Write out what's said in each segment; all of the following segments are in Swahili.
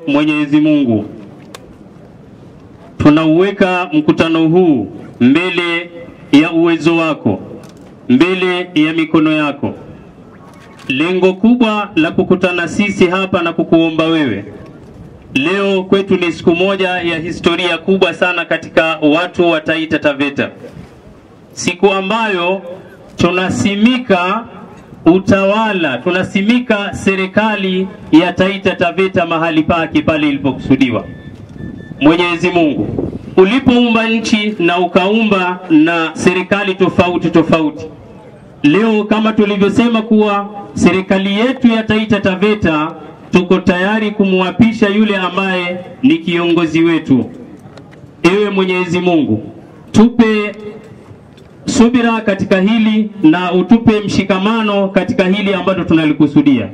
Mwenyezi Mungu, tunauweka mkutano huu mbele ya uwezo wako, mbele ya mikono yako. Lengo kubwa la kukutana sisi hapa na kukuomba wewe, leo kwetu ni siku moja ya historia kubwa sana katika watu wa Taita Taveta. Siku ambayo tunasimika utawala, tunasimika serikali ya Taita Taveta mahali pake pale ilipokusudiwa. Mwenyezi Mungu, ulipoumba nchi na ukaumba na serikali tofauti tofauti, leo kama tulivyosema kuwa serikali yetu ya Taita Taveta tuko tayari kumuapisha yule ambaye ni kiongozi wetu. Ewe Mwenyezi Mungu, tupe subira katika hili na utupe mshikamano katika hili ambalo tunalikusudia.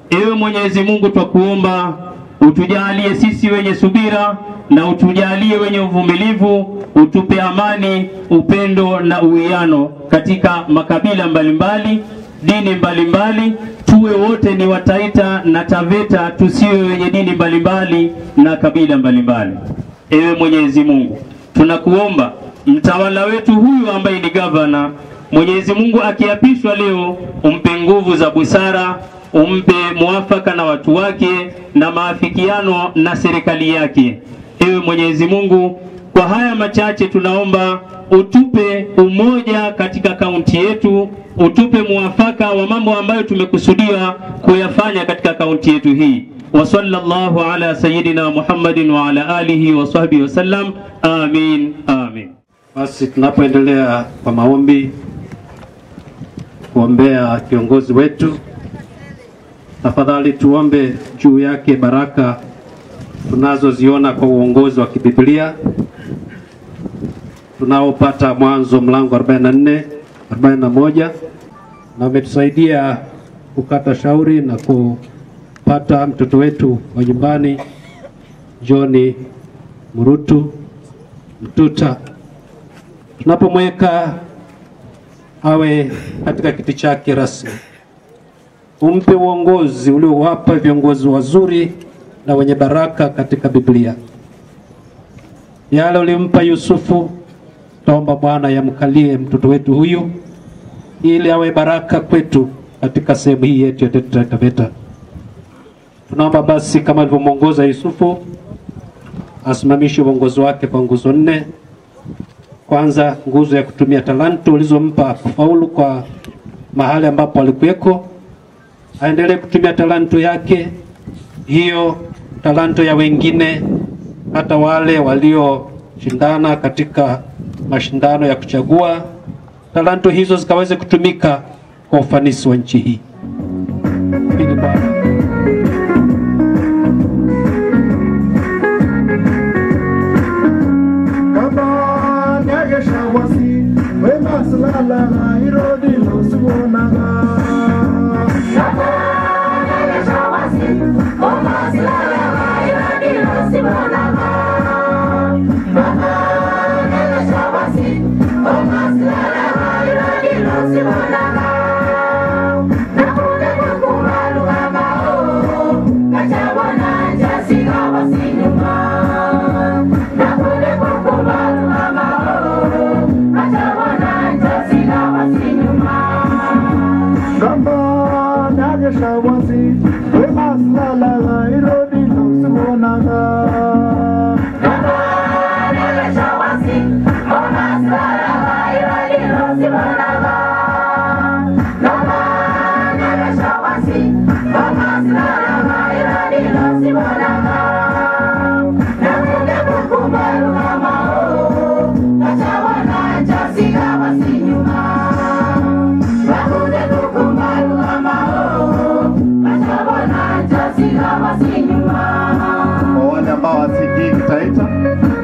Ewe Mwenyezi Mungu, twakuomba utujalie sisi wenye subira na utujalie wenye uvumilivu, utupe amani, upendo na uwiano katika makabila mbalimbali, dini mbalimbali, tuwe wote ni Wataita na Taveta, tusiwe wenye dini mbalimbali na kabila mbalimbali. Ewe Mwenyezi Mungu, tunakuomba mtawala wetu huyu ambaye ni governor, Mwenyezi Mungu akiapishwa leo, umpe nguvu za busara, umpe muafaka na watu wake na maafikiano na serikali yake. Ewe Mwenyezi Mungu, kwa haya machache tunaomba utupe umoja katika kaunti yetu, utupe muafaka wa mambo ambayo tumekusudia kuyafanya katika kaunti yetu hii. Wa sallallahu ala sayyidina Muhammadin wa ala alihi wa sahbihi wasallam. Amin, amin. Basi tunapoendelea kwa maombi kuombea kiongozi wetu, tafadhali tuombe juu yake baraka tunazoziona kwa uongozi wa kibiblia tunaopata Mwanzo mlango 44 41 na umetusaidia kukata shauri na kupata mtoto wetu wa nyumbani John Murutu Mtuta. Tunapomweka awe katika kiti chake rasmi, umpe uongozi uliowapa viongozi wazuri na wenye baraka katika Biblia. Yale ulimpa Yusufu, taomba Bwana yamkalie mtoto wetu huyu ili awe baraka kwetu katika sehemu hii yetu ya Taveta. Tunaomba basi kama alivyomuongoza Yusufu, asimamishe uongozi wake kwa nguzo 4. Kwanza, nguzo ya kutumia talanta ulizompa kufaulu kwa mahali ambapo alikuweko. Aendelee kutumia talanta yake hiyo, talanta ya wengine, hata wale walioshindana katika mashindano ya kuchagua, talanta hizo zikaweze kutumika kwa ufanisi wa nchi hii.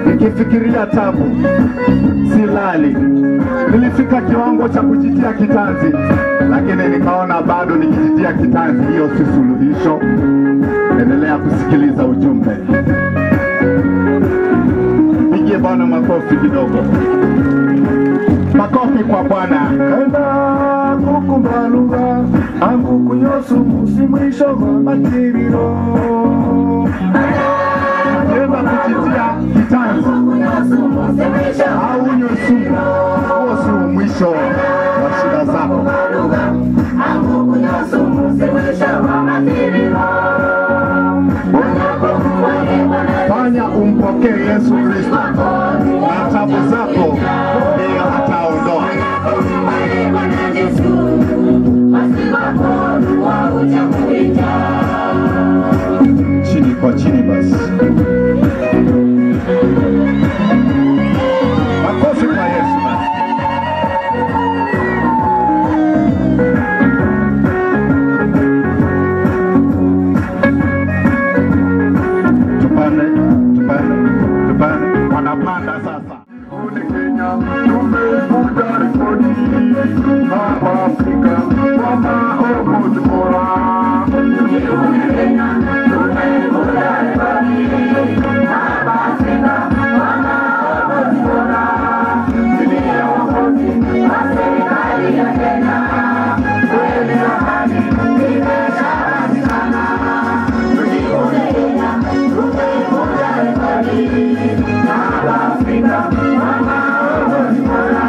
Nikifikiria tabu silali. Nilifika kiwango cha kujitia kitanzi, lakini nikaona bado nikijitia kitanzi hiyo si suluhisho. Endelea kusikiliza ujumbe. Pigie Bwana makofi kidogo. Makofi kwa Bwana. Kaenda kukumbaluga angu kunyosu musimwisho wa matiriro. Nenda kujitia kitanzi au nyosumu, huo si mwisho wa shida zako. Fanya umpokee Yesu Kristo na tabu zako ndiyo ataondoa. Chini kwa chini basi. Makofi kwa Yesu basi. Tupande. Wanapanda sasa. Kenya, tumekuja rekodi hapa Afrika, mama omo tukora. Kenya, tumekuja rekodi hapa Afrika, mama omo tukora. Ndiye wakozi wa serikali ya Kenya, kweli amani imeshapatikana. Kenya, tumekuja rekodi hapa Afrika, mama omo tukora.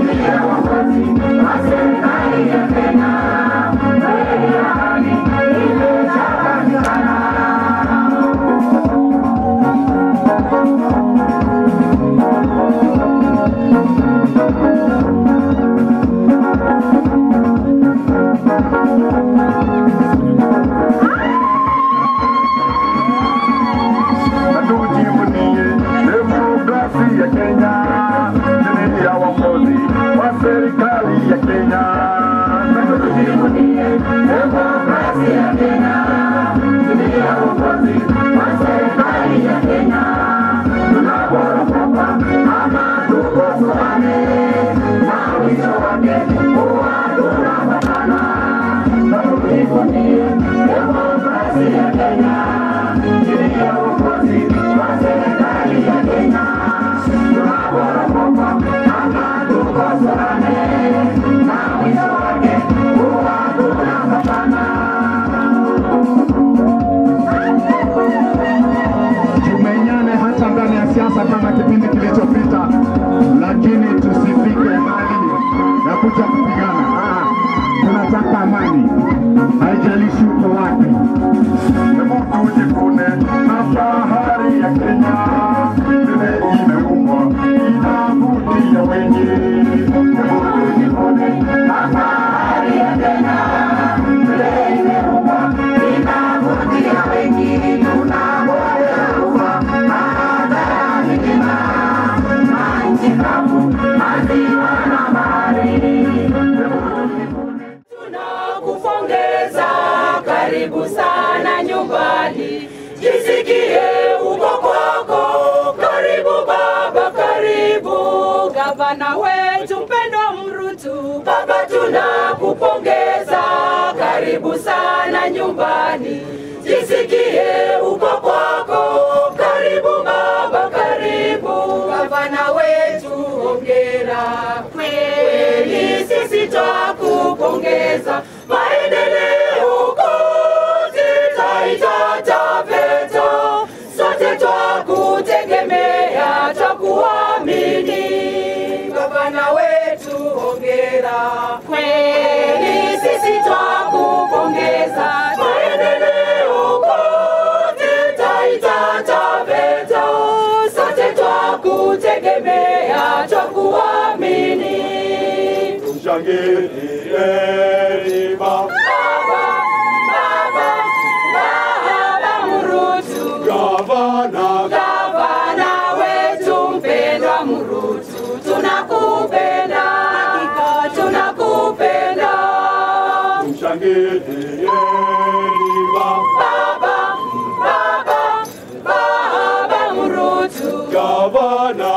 Ndiye wakozi wa serikali ya Kenya, kweli amani imeshapatikana. Kenya, chini ya uongozi wa serikali ya Kenya. Tunaporomoka ama tukosorane, na mwisho wake huwa tunapatana. Tumenyane hata ndani ya siasa kama kipindi kilichopita, lakini tusifike hali ya kuja kupigana. Tunataka amani, haijalishi uko wapi. Hebu tujivune na bahari ya Kenya, vile imeumbwa inavutia wengi. Hebu tujivune na bahari ya Kenya, vile imeumbwa inavutia wengi. Tunangojea ufa hata milima, nchi kavu, maziwa na bahari. Tunakupongeza, karibu sana nyumbani, jisikie uko kwako. Karibu baba, karibu gavana wetu mpendwa Mrutu. Baba tunakupongeza, karibu sana nyumbani, jisikie uko kwako. Karibu baba, karibu gavana wetu, hongera kweli, sisi twakupongeza. Maendeleo kote Taita Taveta, sote twakutegemea, twakuamini. Gavana wetu hongera kweli, sisi twakupongeza. Maendeleo kote Taita Taveta, sote twakutegemea, twakuamini. Tumshangilieni baba, Baba Mrutu, gavana wetu mpendwa Mrutu, tunakupenda, hakika tunakupenda. tumshangilieni Baba Mrutu, gavana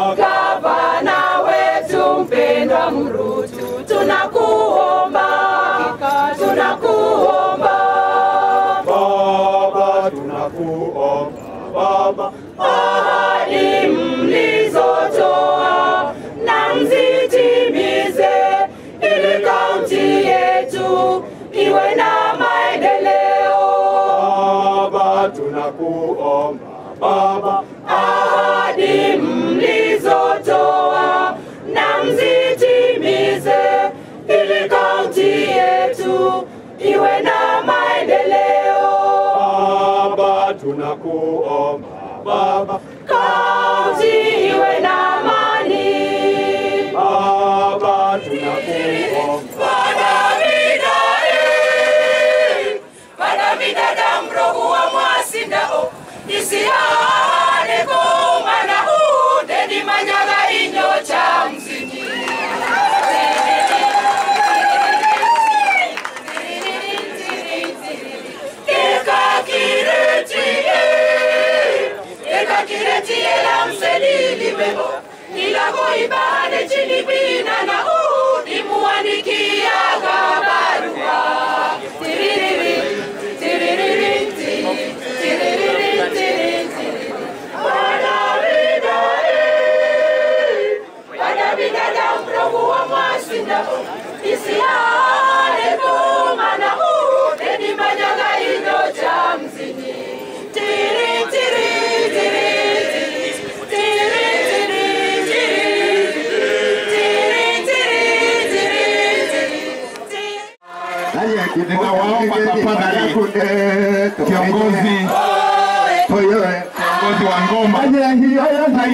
wetu mpendwa Mrutu, tunakuomba, hakika tunakuomba. Baba, tunakuomba Baba, Ahadi mlizotoa na mzitimize, ili kaunti yetu iwe na maendeleo. Baba, tunakuomba Baba, Ahadi mlizotoa na mzitimize, ili kaunti yetu iwe na maendeleo. Baba, tunakuomba Baba, Kaunti iwe na amani. Baba, tunakuomba Badamida damrogu wa mwasindao, isiane kumana hude di manyaga inyo cha mzini. Eka kireti la mselili webo, ilago ibane chini bina na hudi muanikia gabarua. Isiane kumana hude di manyaga inyo cha mzini. Tiri tiri tiri tiri tiri tiri. Ninawaomba tafadhali kiongozi wa ngoma tafadhali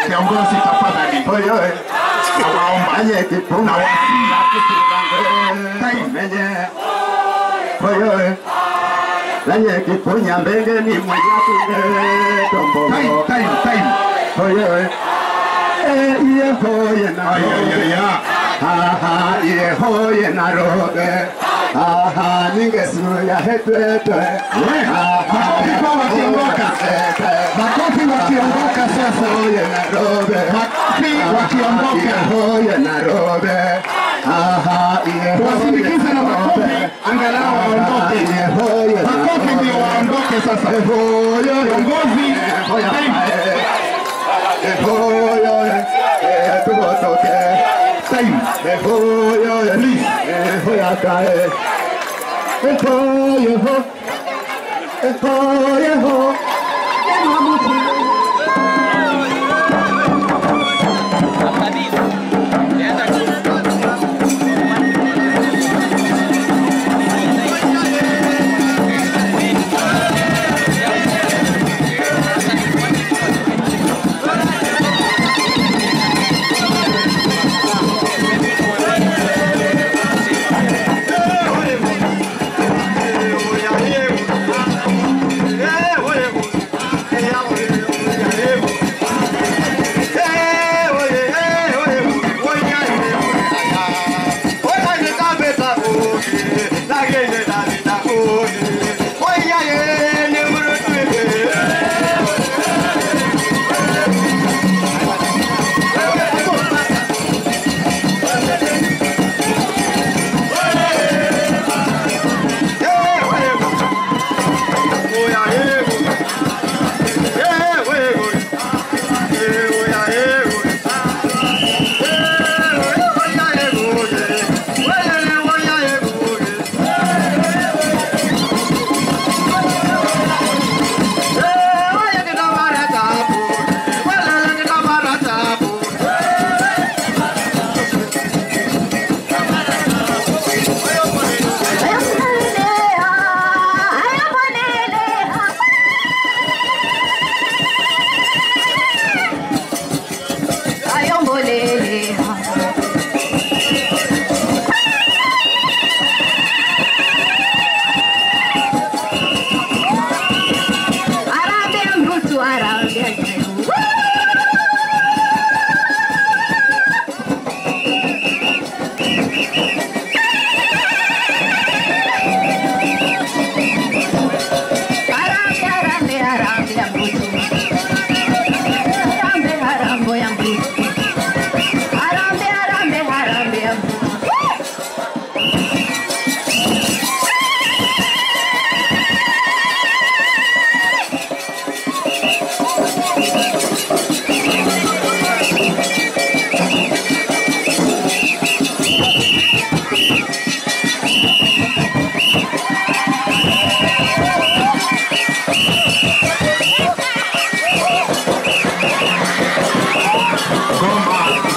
kiongozi tafadhali nawaomba Lanye kipunya mbenge ni mwenye kunge tombo. Time. Hoye. Iye hoye na roge. Ha iye hoye na roge. Ninge suya hetwe. Makofi wakiondoka. Makofi wakiondoka. wakiondoka sasa, wakiondoka wasindikize na makofi, angalau waondoke. Makofi ndio waondoke sasa. Viongozi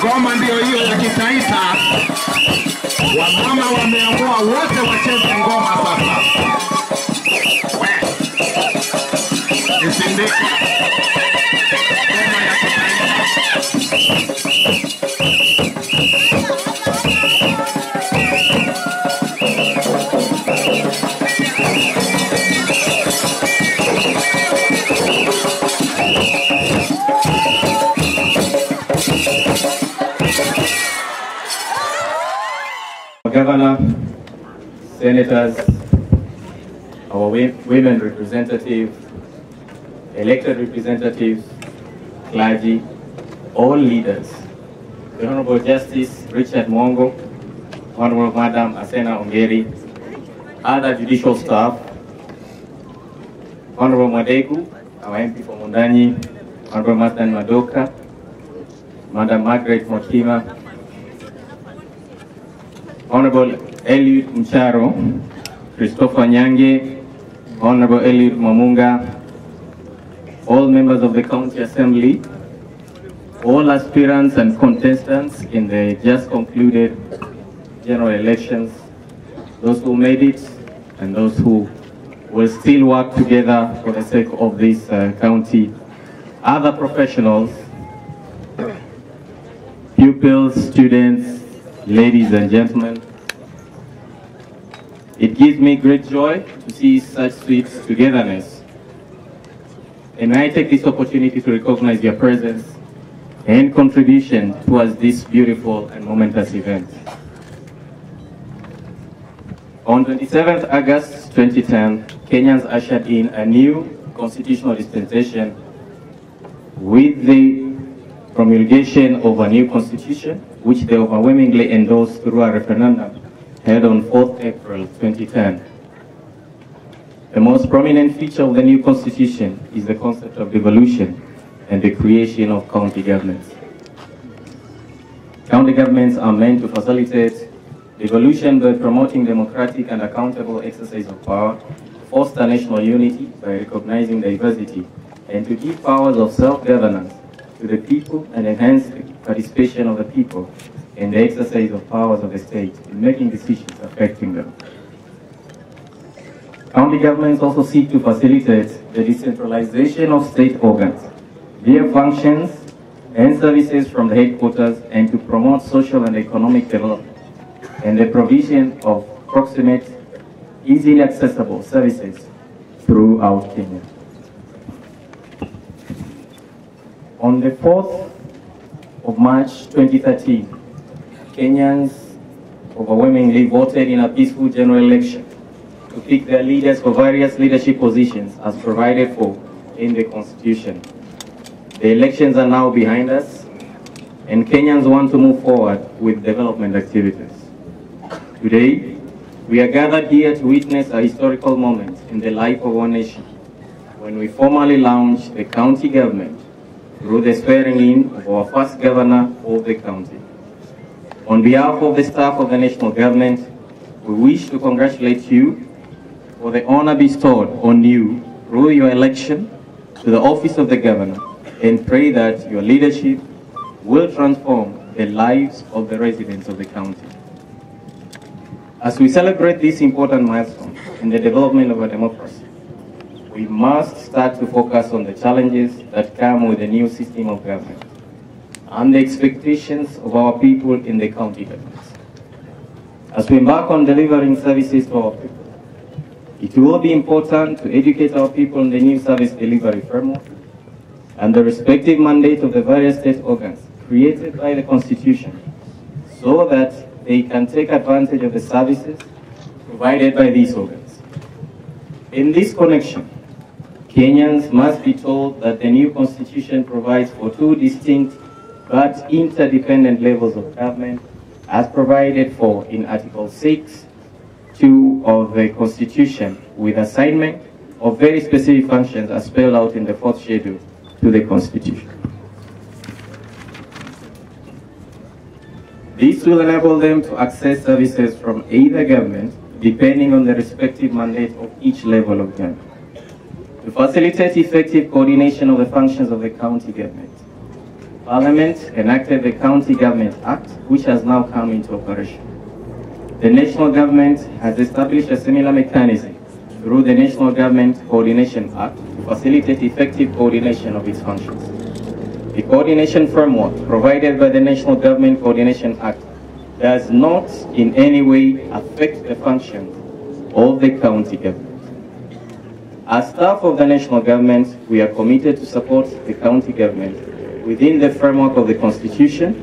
ngoma ndio hiyo ya kitaifa. Wamama wameamua wote wacheze ngoma sasa. Isindike ngoma ya kitaifa. Governor, senators, our women representatives, elected representatives, clergy, all leaders, the Honorable Justice Richard Mongo, Honorable Madam Asena Ongeri, other judicial staff, Honorable Madegu, our MP for Mundani, Honorable Masdan Madoka, Madam Margaret Mokima, Honorable Eliud Mcharo, Christopher Nyange, Honorable Eliud Mamunga, all members of the County Assembly, all aspirants and contestants in the just concluded general elections, those who made it and those who will still work together for the sake of this county, other professionals, pupils, students, ladies and gentlemen, it gives me great joy to see such sweet togetherness. And I take this opportunity to recognize your presence and contribution towards this beautiful and momentous event. On 27th August 2010, Kenyans ushered in a new constitutional dispensation with the promulgation of a new constitution, which they overwhelmingly endorsed through a referendum held on 4th April 2010. The most prominent feature of the new constitution is the concept of devolution and the creation of county governments. County governments are meant to facilitate devolution by promoting democratic and accountable exercise of power, foster national unity by recognizing diversity, and to give powers of self-governance to the people and enhance the participation of the people in the exercise of powers of the state in making decisions affecting them. County governments also seek to facilitate the decentralization of state organs, their functions and services from the headquarters, and to promote social and economic development and the provision of proximate, easily accessible services throughout Kenya. On the 4th of March 2013, Kenyans overwhelmingly voted in a peaceful general election to pick their leaders for various leadership positions as provided for in the Constitution. The elections are now behind us, and Kenyans want to move forward with development activities. Today, we are gathered here to witness a historical moment in the life of our nation when we formally launch the county government through the swearing in of our first governor of the county. On behalf of the staff of the national government, we wish to congratulate you for the honor bestowed on you through your election to the office of the governor, and pray that your leadership will transform the lives of the residents of the county. As we celebrate this important milestone in the development of our democracy, we must start to focus on the challenges that come with the new system of government and the expectations of our people in the county governments. As we embark on delivering services to our people, it will be important to educate our people on the new service delivery framework and the respective mandate of the various state organs created by the Constitution, so that they can take advantage of the services provided by these organs. In this connection, Kenyans must be told that the new Constitution provides for two distinct but interdependent levels of government as provided for in Article 6(2) of the Constitution, with assignment of very specific functions as spelled out in the 4th schedule to the Constitution. This will enable them to access services from either government, depending on the respective mandate of each level of government. To facilitate effective coordination of the functions of the county government, Parliament enacted the County Government Act, which has now come into operation. The national government has established a similar mechanism through the National Government Coordination Act to facilitate effective coordination of its functions. The coordination framework provided by the National Government Coordination Act does not in any way affect the functions of the county government. As staff of the national government, we are committed to support the county government within the framework of the Constitution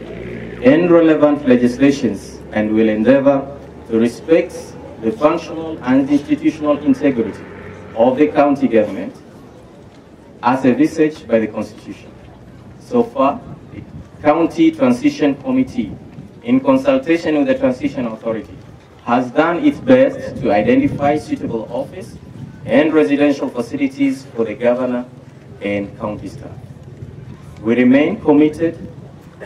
and relevant legislations, and will endeavor to respect the functional and institutional integrity of the county government as envisaged by the Constitution. So far, the County Transition Committee, in consultation with the Transition Authority, has done its best to identify suitable office and residential facilities for the governor and county staff. We remain committed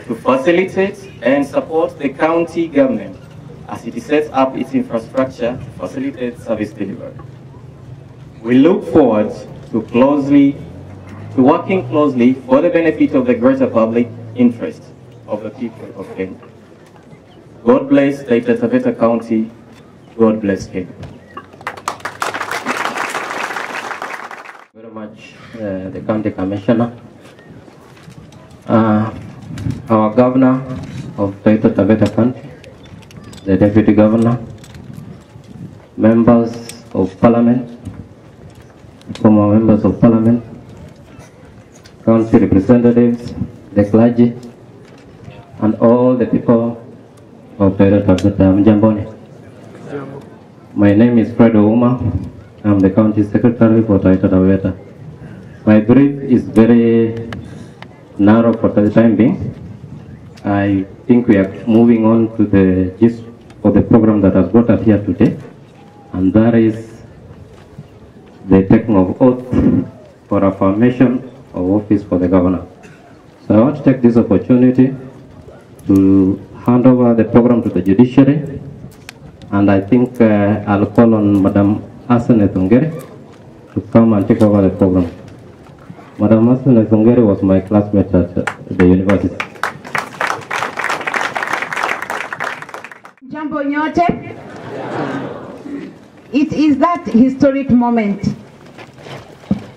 to facilitate and support the county government as it sets up its infrastructure to facilitate service delivery. We look forward to working closely for the benefit of the greater public interest of the people of Kenya. God bless Taveta County. God bless Kenya. Very much, the county commissioner. Our governor of Taveta County, the deputy governor, members of parliament, former members of parliament, county representatives, the clergy, and all the people of Taveta. Mjamboni. My name is Fred Ouma. I'm the county secretary for Taveta. My brief is very narrow for the time being. I think we are moving on to the gist of the program that has brought us here today, and that is the taking of oath for affirmation of office for the governor. So I want to take this opportunity to hand over the program to the judiciary, and I think I'll call on Madam Asane Thongere to come and take over the program. Madam Asane Thongere was my classmate at the university. Jambo nyote. It is that historic moment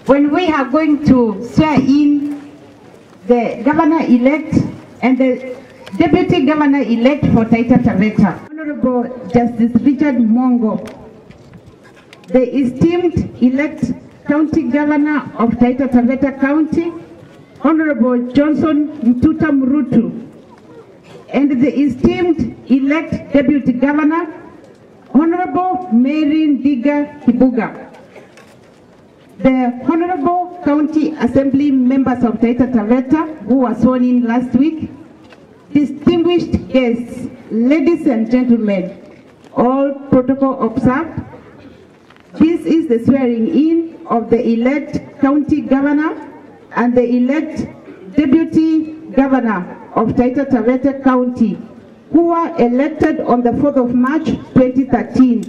when we are going to swear in the governor-elect and the deputy governor-elect for Taita Taveta, Honorable Justice Richard Mongo, the esteemed elect county governor of Taita Taveta County, Honorable Johnson Mtuta Murutu, and the esteemed elect deputy governor, Honorable Mary Ndiga Kibuga. The Honorable County Assembly members of Taita Taveta who were sworn in last week, distinguished guests, ladies and gentlemen, all protocol observed. This is the swearing in of the elect county governor and the elect deputy governor of Taita Taveta County, who were elected on the 4th of March 2013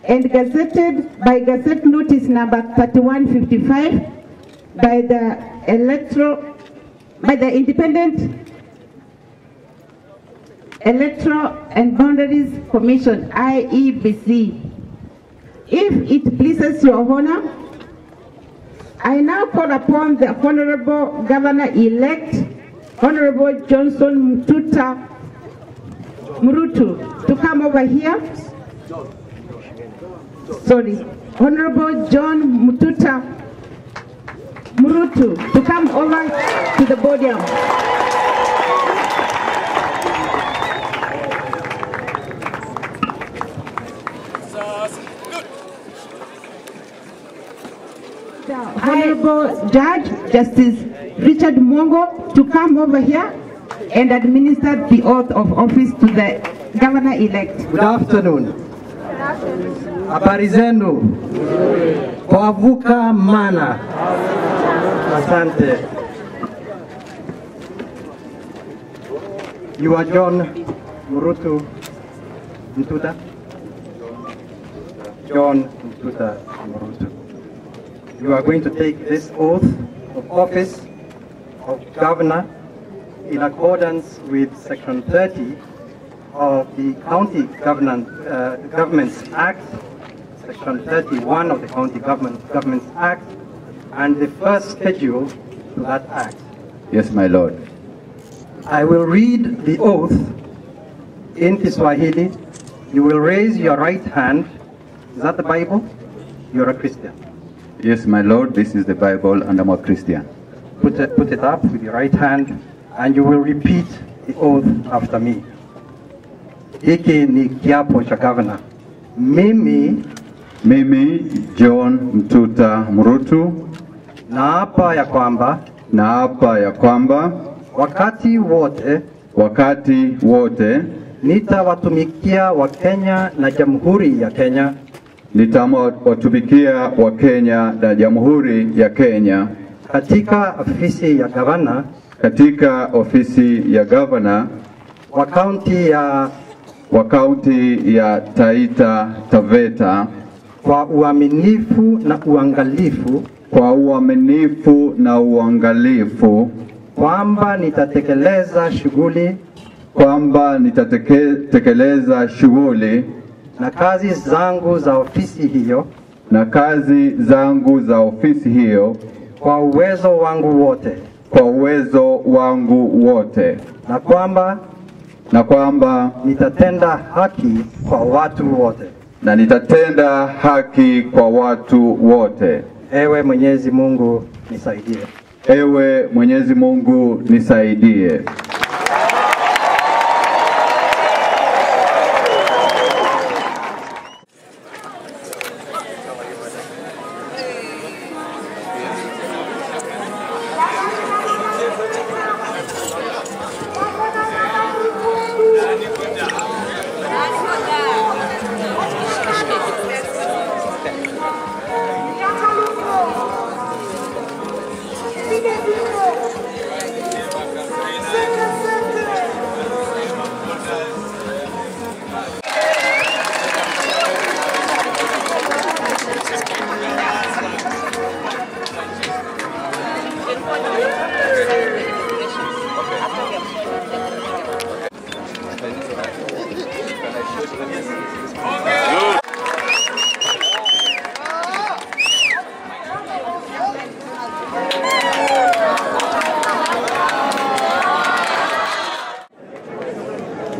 and gazetted by Gazette Notice number 3155 by the Independent Electoral and Boundaries Commission, IEBC. If it pleases your honor, I now call upon the Honorable Governor-elect, Honorable Johnson Mtuta Murutu, to come over here. Sorry, Honorable John Mtuta Murutu, to come over to the podium. Honorable Judge Justice Richard Mongo to come over here and administer the oath of office to the governor-elect. Good afternoon. Habari zenu. Wavuka mana. Asante. You are John Murutu Mtuta. John Mtuta Murutu. You are going to take this oath of office of governor in accordance with Section 30 of the County Governments Act, Section 31 of the County Governments Act, and the first schedule to that act. Yes, my lord. I will read the oath in Kiswahili. You will raise your right hand. Is that the Bible? You're a Christian. Yes, my lord, this is the Bible and I'm a Christian. Put it up with your right hand and you will repeat the oath after me. Hiki ni kiapo cha governor. Mimi John Mtuta Murutu naapa ya kwamba wakati wote nitawatumikia Wakenya na Jamhuri ya Kenya, nitawatumikia Wakenya na Jamhuri ya Kenya katika ofisi ya gavana wa kaunti ya Taita Taveta kwa uaminifu na uangalifu, kwamba nitatekeleza shughuli na kazi zangu za ofisi hiyo kwa uwezo wangu wote, na kwamba nitatenda haki kwa watu wote. Ewe Mwenyezi Mungu nisaidie.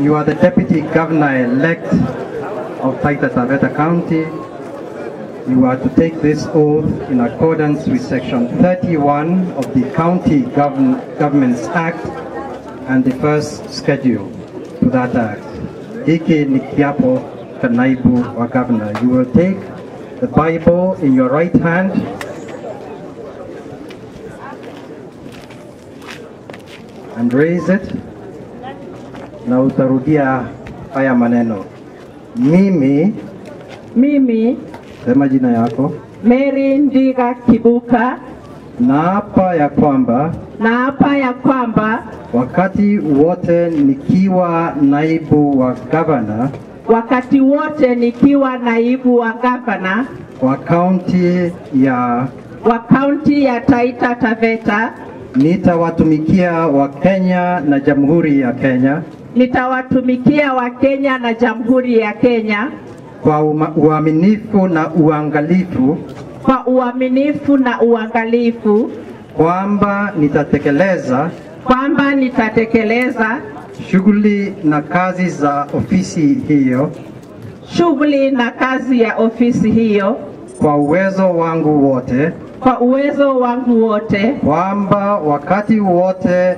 you are the Deputy Governor-elect of Taveta County, you are to take this oath in accordance with Section 31 of the County Governments Act and the first schedule to that act. Hiki ni kiapo cha naibu wa governor. You will take the Bible in your right hand and raise it, na utarudia haya maneno. Mimi, sema jina yako. Mary Ndiga Kibuka, Naapa ya kwamba wakati wote nikiwa naibu wa gavana wa kaunti ya Taita Taveta, nitawatumikia Wakenya na Jamhuri ya Kenya kwa uaminifu na uangalifu, kwamba nitatekeleza shughuli na kazi za ofisi hiyo kwa uwezo wangu wote, kwamba wakati wote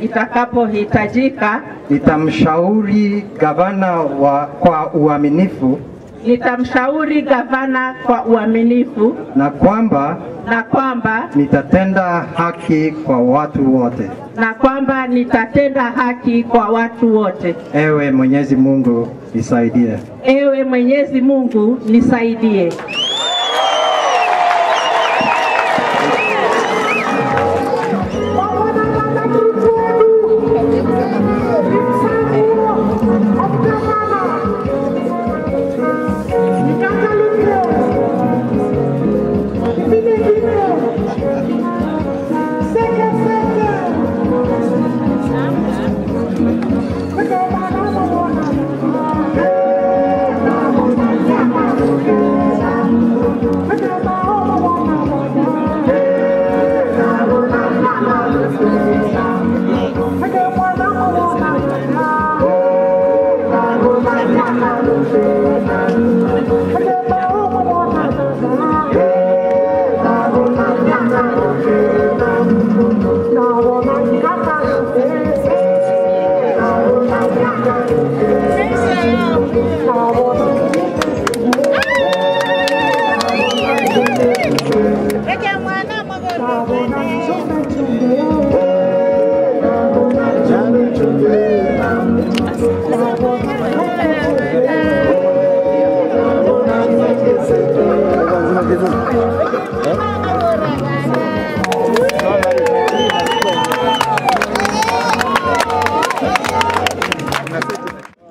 itakapohitajika nitamshauri gavana kwa uaminifu, na kwamba nitatenda haki kwa watu wote. Ewe Mwenyezi Mungu nisaidie.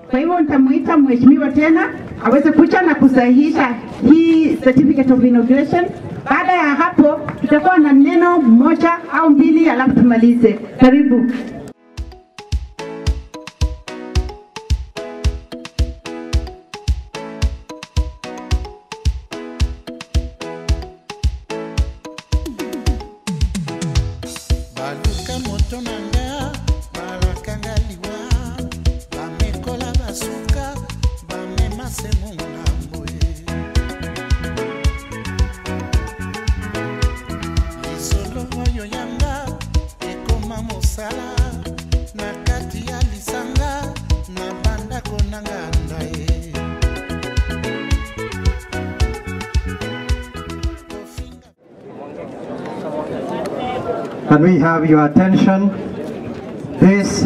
Kwa hivyo nitamuita mheshimiwa tena aweze kuja na kusahihisha hii certificate of inauguration. Baada ya hapo tutakuwa na neno moja au mbili alafu tumalize. Karibu. Can we have your attention? This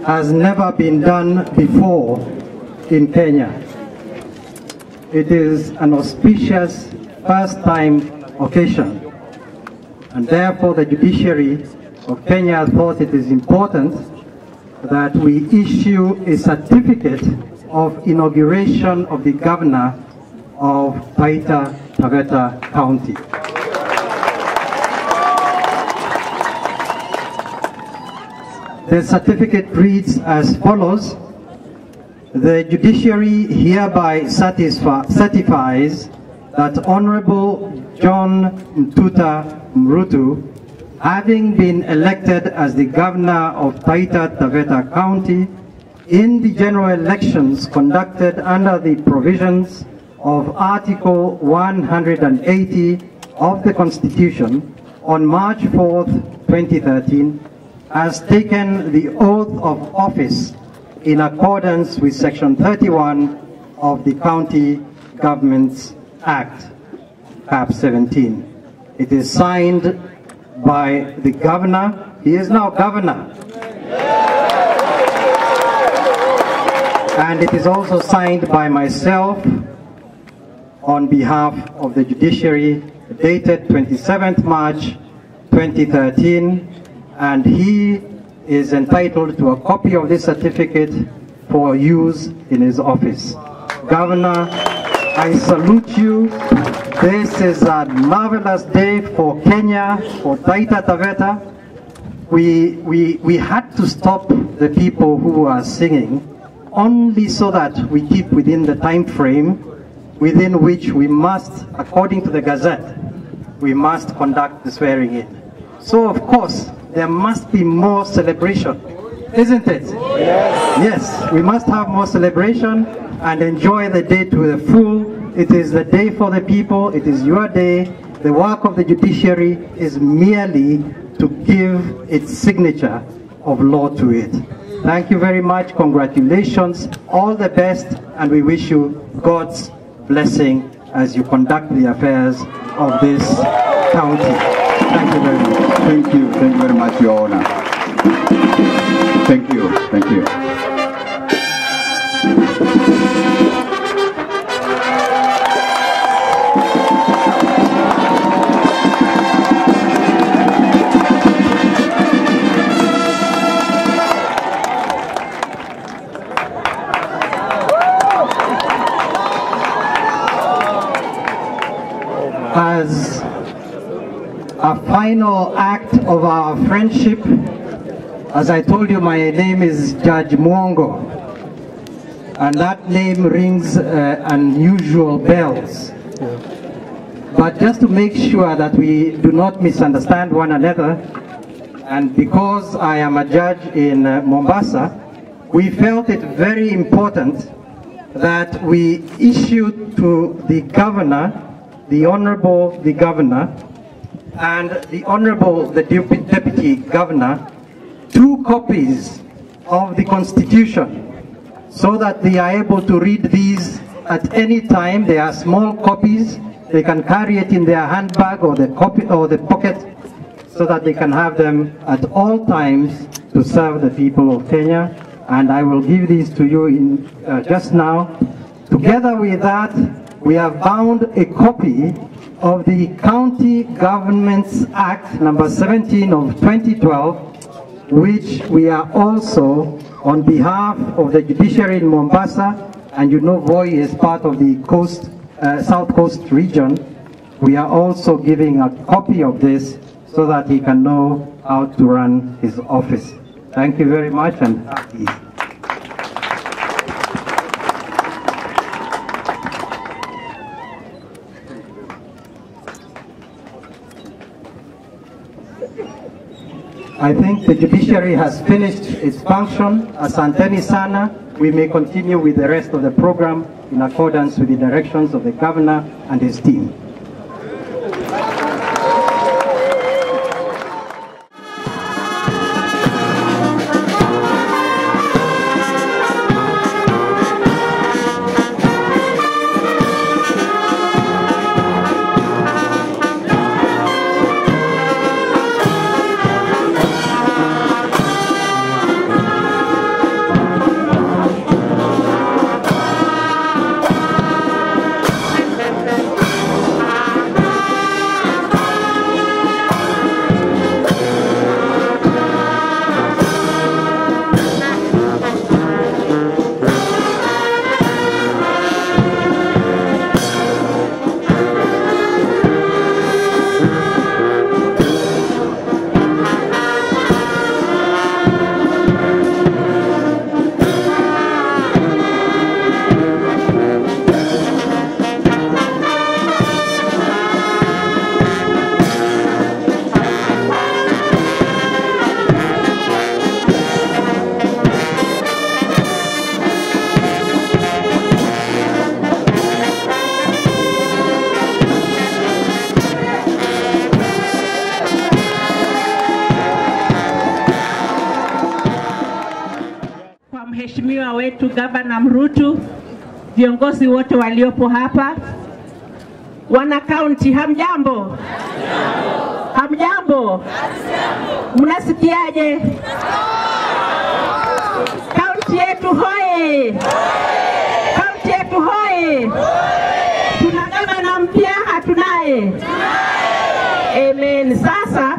has never been done before in Kenya. It is an auspicious first-time occasion, and therefore the judiciary of Kenya thought it is important that we issue a certificate of inauguration of the governor of Taita Taveta County. The certificate reads as follows: the judiciary hereby certifies that Honorable John Mtuta Mrutu, having been elected as the governor of Taveta County in the general elections conducted under the provisions of Article 180 of the Constitution on March 4th, 2013, has taken the oath of office in accordance with Section 31 of the County Governments Act, Cap 17. It is signed by the governor. He is now governor. And it is also signed by myself on behalf of the judiciary, dated 27th March 2013, and he is entitled to a copy of this certificate for use in his office. Governor, I salute you. This is a marvelous day for Kenya, for Taita Taveta. We had to stop the people who are singing only so that we keep within the time frame within which we must, according to the Gazette, we must conduct the swearing in. So of course, there must be more celebration, isn't it? Yes. Yes, we must have more celebration and enjoy the day to the full. It is the day for the people, it is your day. The work of the judiciary is merely to give its signature of law to it. Thank you very much, congratulations, all the best, and we wish you God's blessing as you conduct the affairs of this county. Thank you very much. Thank you very much, Your Honor. Thank you, thank you. As a final act of our friendship, as I told you, my name is Judge Mwongo, and that name rings unusual bells. But just to make sure that we do not misunderstand one another, and because I am a judge in Mombasa, we felt it very important that we issued to the governor, the Honorable the Governor, and the Honorable the Deputy Governor, 2 copies of the Constitution so that they are able to read these at any time. They are small copies. They can carry it in their handbag or the pocket so that they can have them at all times to serve the people of Kenya. And I will give these to you in, just now. Together with that, we have bound a copy of the County Governments Act number 17 of 2012, which we are also, on behalf of the judiciary in Mombasa, and you know Voi is part of the South Coast region, we are also giving a copy of this so that he can know how to run his office. Thank you very much, and happy. I think the judiciary has finished its function. Asanteni sana. We may continue with the rest of the program in accordance with the directions of the governor and his team. mheshimiwa wetu Gavana Mrutu, viongozi wote waliopo hapa, wana kaunti, hamjambo? Hamjambo? Mnasikiaje? Kaunti yetu hoye! Kaunti yetu hoye! Tuna gavana mpya hatunaye? Amen. Sasa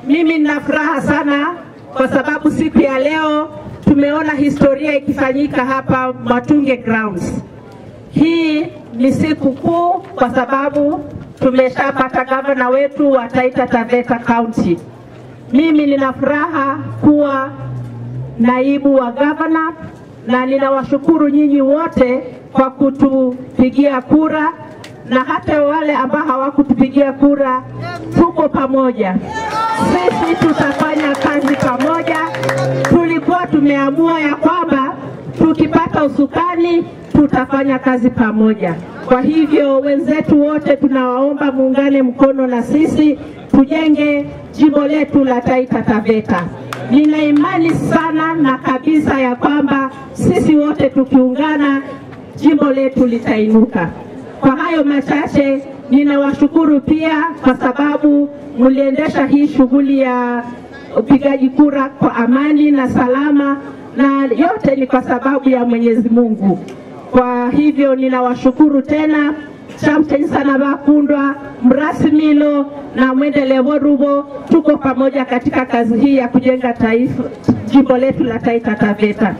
mimi nina furaha sana kwa sababu siku ya leo tumeona historia ikifanyika hapa Matunge Grounds. Hii ni siku kuu kwa sababu tumeshapata gavana wetu wa Taita Taveta County. Mimi nina furaha kuwa naibu wa gavana na ninawashukuru nyinyi wote kwa kutupigia kura, na hata wale ambao hawakutupigia kura, tuko pamoja. Sisi tutafanya kazi pamoja. Tulikuwa tumeamua ya kwamba tukipata usukani tutafanya kazi pamoja. Kwa hivyo wenzetu wote tunawaomba muungane mkono na sisi tujenge jimbo letu la Taita Taveta. Nina imani sana na kabisa ya kwamba sisi wote tukiungana jimbo letu litainuka. Kwa hayo machache ninawashukuru pia kwa sababu mliendesha hii shughuli ya upigaji kura kwa amani na salama, na yote ni kwa sababu ya Mwenyezi Mungu. Kwa hivyo ninawashukuru tena. Chamten sana bakundwa, mrasimilo na mwendelevo rubo, tuko pamoja katika kazi hii ya kujenga taifa, jimbo letu la Taita Taveta.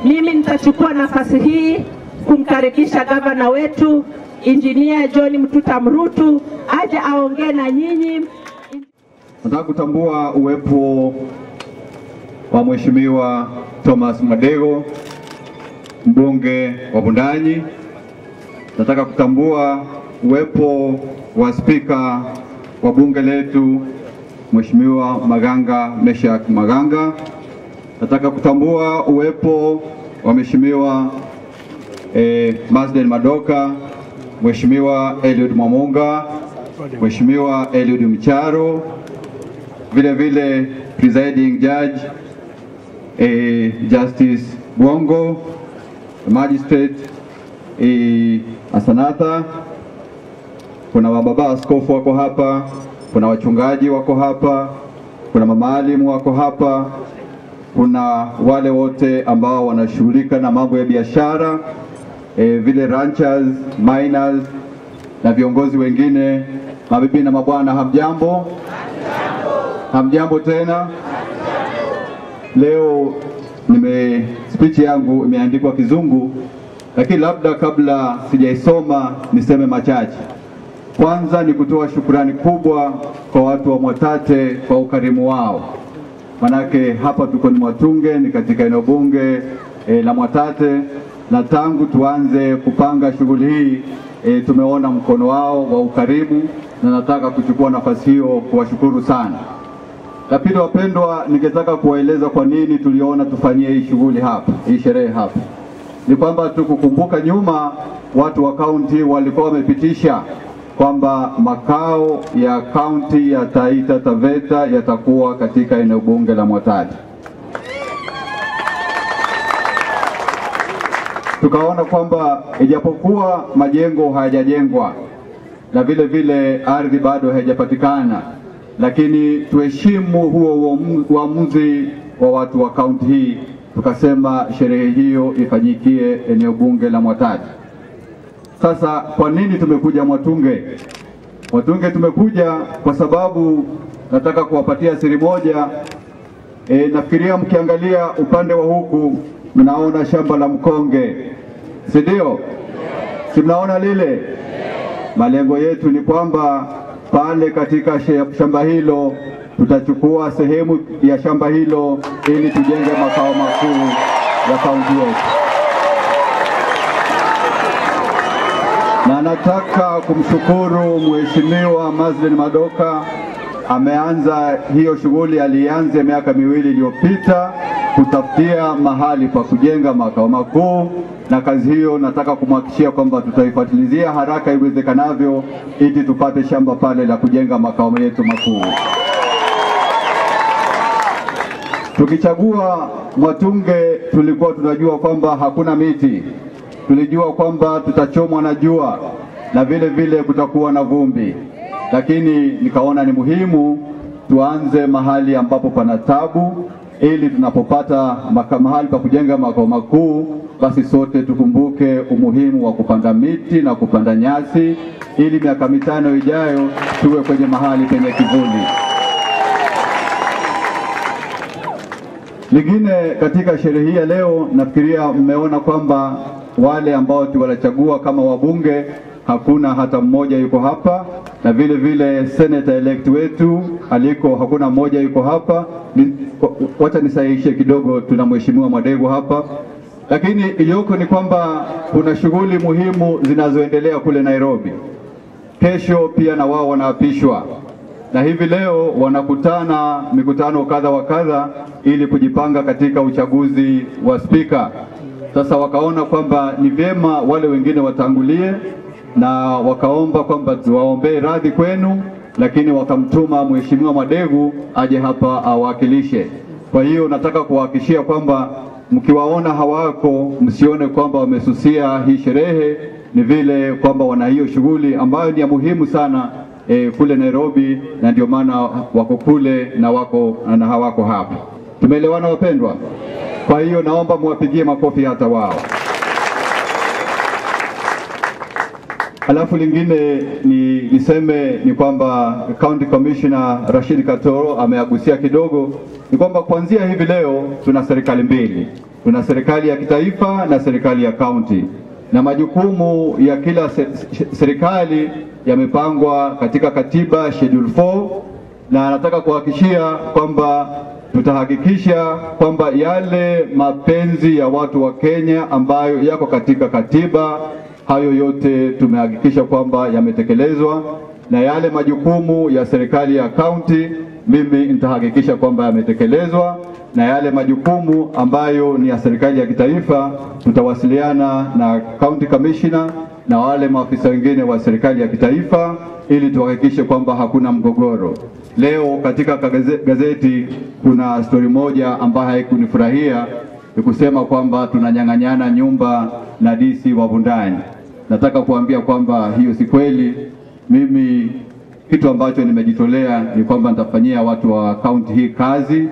Mimi nitachukua nafasi hii kumkaribisha gavana wetu Engineer John Mtuta Mrutu aje aongee na nyinyi. Nataka kutambua uwepo wa Mheshimiwa Thomas Madego, mbunge wa Bundanyi. Nataka kutambua uwepo wa spika wa bunge letu Mheshimiwa Maganga Meshak Maganga. Nataka kutambua uwepo wa Mheshimiwa Masden Madoka, Mheshimiwa Eliud Mamunga, Mheshimiwa Eliud Mcharo, vile vile presiding judge Justice Bongo, magistrate Asanatha, kuna wababa askofu wako hapa, kuna wachungaji wako hapa, kuna mamaalimu wako hapa, kuna wale wote ambao wanashughulika na mambo ya biashara, vile ranchers, miners na viongozi wengine. Mabibi na mabwana, hamjambo? Hamjambo tena? Leo speech yangu imeandikwa Kizungu, lakini labda kabla sijaisoma niseme machache. Kwanza ni kutoa shukrani kubwa kwa watu wa Mwatate kwa ukarimu wao. Manake hapa tuko ni Mwatunge, ni katika eneo bunge la Mwatate, na tangu tuanze kupanga shughuli hii tumeona mkono wao wa ukarimu, na nataka kuchukua nafasi hiyo kuwashukuru sana. La pili, wapendwa, ningetaka kuwaeleza kwa nini tuliona tufanyie hii shughuli hapa, hii sherehe hapa. Ni kwamba tukukumbuka nyuma watu wa kaunti walikuwa wamepitisha kwamba makao ya kaunti ya Taita Taveta yatakuwa katika eneo bunge la Mwatate. Tukaona kwamba ijapokuwa majengo hayajajengwa na vile vile ardhi bado haijapatikana, lakini tuheshimu huo uamuzi wa watu wa kaunti hii. Tukasema sherehe hiyo ifanyikie eneo bunge la Mwatate. Sasa kwa nini tumekuja Mwatunge? Mwatunge tumekuja kwa sababu nataka kuwapatia siri moja. Nafikiria mkiangalia upande wa huku mnaona shamba la mkonge, si ndio? Si mnaona lile? Malengo yetu ni kwamba pale katika shamba hilo tutachukua sehemu ya shamba hilo ili tujenge makao makuu ya kaunti yetu. Na nataka kumshukuru Mheshimiwa Masden Madoka, ameanza hiyo shughuli, alianza miaka 2 iliyopita kutafutia mahali pa kujenga makao makuu, na kazi hiyo nataka kumhakikishia kwamba tutaifuatilizia haraka iwezekanavyo ili tupate shamba pale la kujenga makao yetu makuu. Tukichagua Mwatunge tulikuwa tunajua kwamba hakuna miti, tulijua kwamba tutachomwa na jua na vile vile kutakuwa na vumbi, lakini nikaona ni muhimu tuanze mahali ambapo pana tabu, ili tunapopata mahali pa kujenga makao makuu, basi sote tukumbuke umuhimu wa kupanda miti na kupanda nyasi, ili miaka 5 ijayo tuwe kwenye mahali penye kivuli. Lingine katika sherehe hii ya leo, nafikiria mmeona kwamba wale ambao tuwachagua kama wabunge hakuna hata mmoja yuko hapa, na vile vile senator elect wetu aliko hakuna mmoja yuko hapa. Wacha nisahihishe kidogo, tuna mheshimiwa Mwadegu hapa, lakini iliyoko ni kwamba kuna shughuli muhimu zinazoendelea kule Nairobi. Kesho pia na wao wanaapishwa, na hivi leo wanakutana mikutano kadha wa kadha ili kujipanga katika uchaguzi wa spika. Sasa wakaona kwamba ni vyema wale wengine watangulie, na wakaomba kwamba tuwaombee radhi kwenu, lakini wakamtuma mheshimiwa Mwadegu aje hapa awakilishe. Kwa hiyo nataka kuwahakikishia kwamba mkiwaona hawako, msione kwamba wamesusia hii sherehe, ni vile kwamba wana hiyo shughuli ambayo ni ya muhimu sana kule Nairobi, na ndio maana wako kule na hawako hapa. Tumeelewana wapendwa? Kwa hiyo naomba muwapigie makofi hata wao. Alafu lingine niseme ni kwamba County Commissioner Rashid Katoro ameagusia kidogo, ni kwamba kuanzia hivi leo tuna serikali mbili. Tuna serikali ya kitaifa na serikali ya county, na majukumu ya kila serikali yamepangwa katika katiba schedule 4, na nataka kuhakikishia kwamba tutahakikisha kwamba yale mapenzi ya watu wa Kenya ambayo yako katika katiba, hayo yote tumehakikisha kwamba yametekelezwa, na yale majukumu ya serikali ya county mimi nitahakikisha kwamba yametekelezwa, na yale majukumu ambayo ni ya serikali ya kitaifa tutawasiliana na county commissioner na wale maafisa wengine wa serikali ya kitaifa ili tuhakikishe kwamba hakuna mgogoro. Leo katika gazeti kuna story moja ambayo haikunifurahia, ni kusema kwamba tunanyang'anyana nyumba na DC wa Bundani. Nataka kuambia kwamba hiyo si kweli. Mimi kitu ambacho nimejitolea ni kwamba nitafanyia watu wa county hii kazi,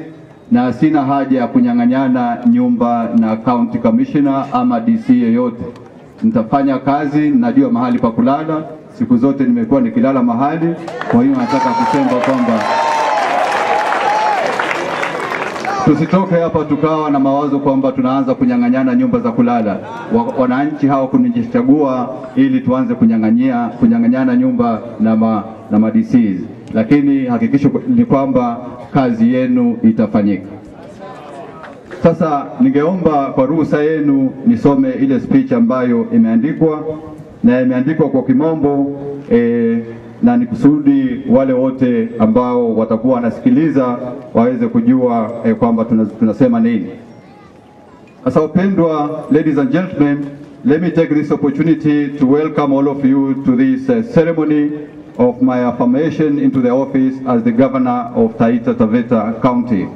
na sina haja ya kunyang'anyana nyumba na county commissioner ama DC yeyote. Nitafanya kazi, najua mahali pa kulala, siku zote nimekuwa nikilala mahali. Kwa hiyo nataka kusema kwamba tusitoke hapa tukawa na mawazo kwamba tunaanza kunyang'anyana nyumba za kulala. Wananchi hao kunichagua ili tuanze kunyang'anyana nyumba na DCs, lakini hakikisho ni kwamba kazi yenu itafanyika. Sasa ningeomba kwa ruhusa yenu nisome ile speech ambayo imeandikwa kwa Kimombo, na nikusudi wale wote ambao watakuwa wanasikiliza waweze kujua kwamba tunasema nini. Sasa wapendwa, ladies and gentlemen, let me take this opportunity to welcome all of you to this ceremony of my affirmation into the office as the governor of Taveta County.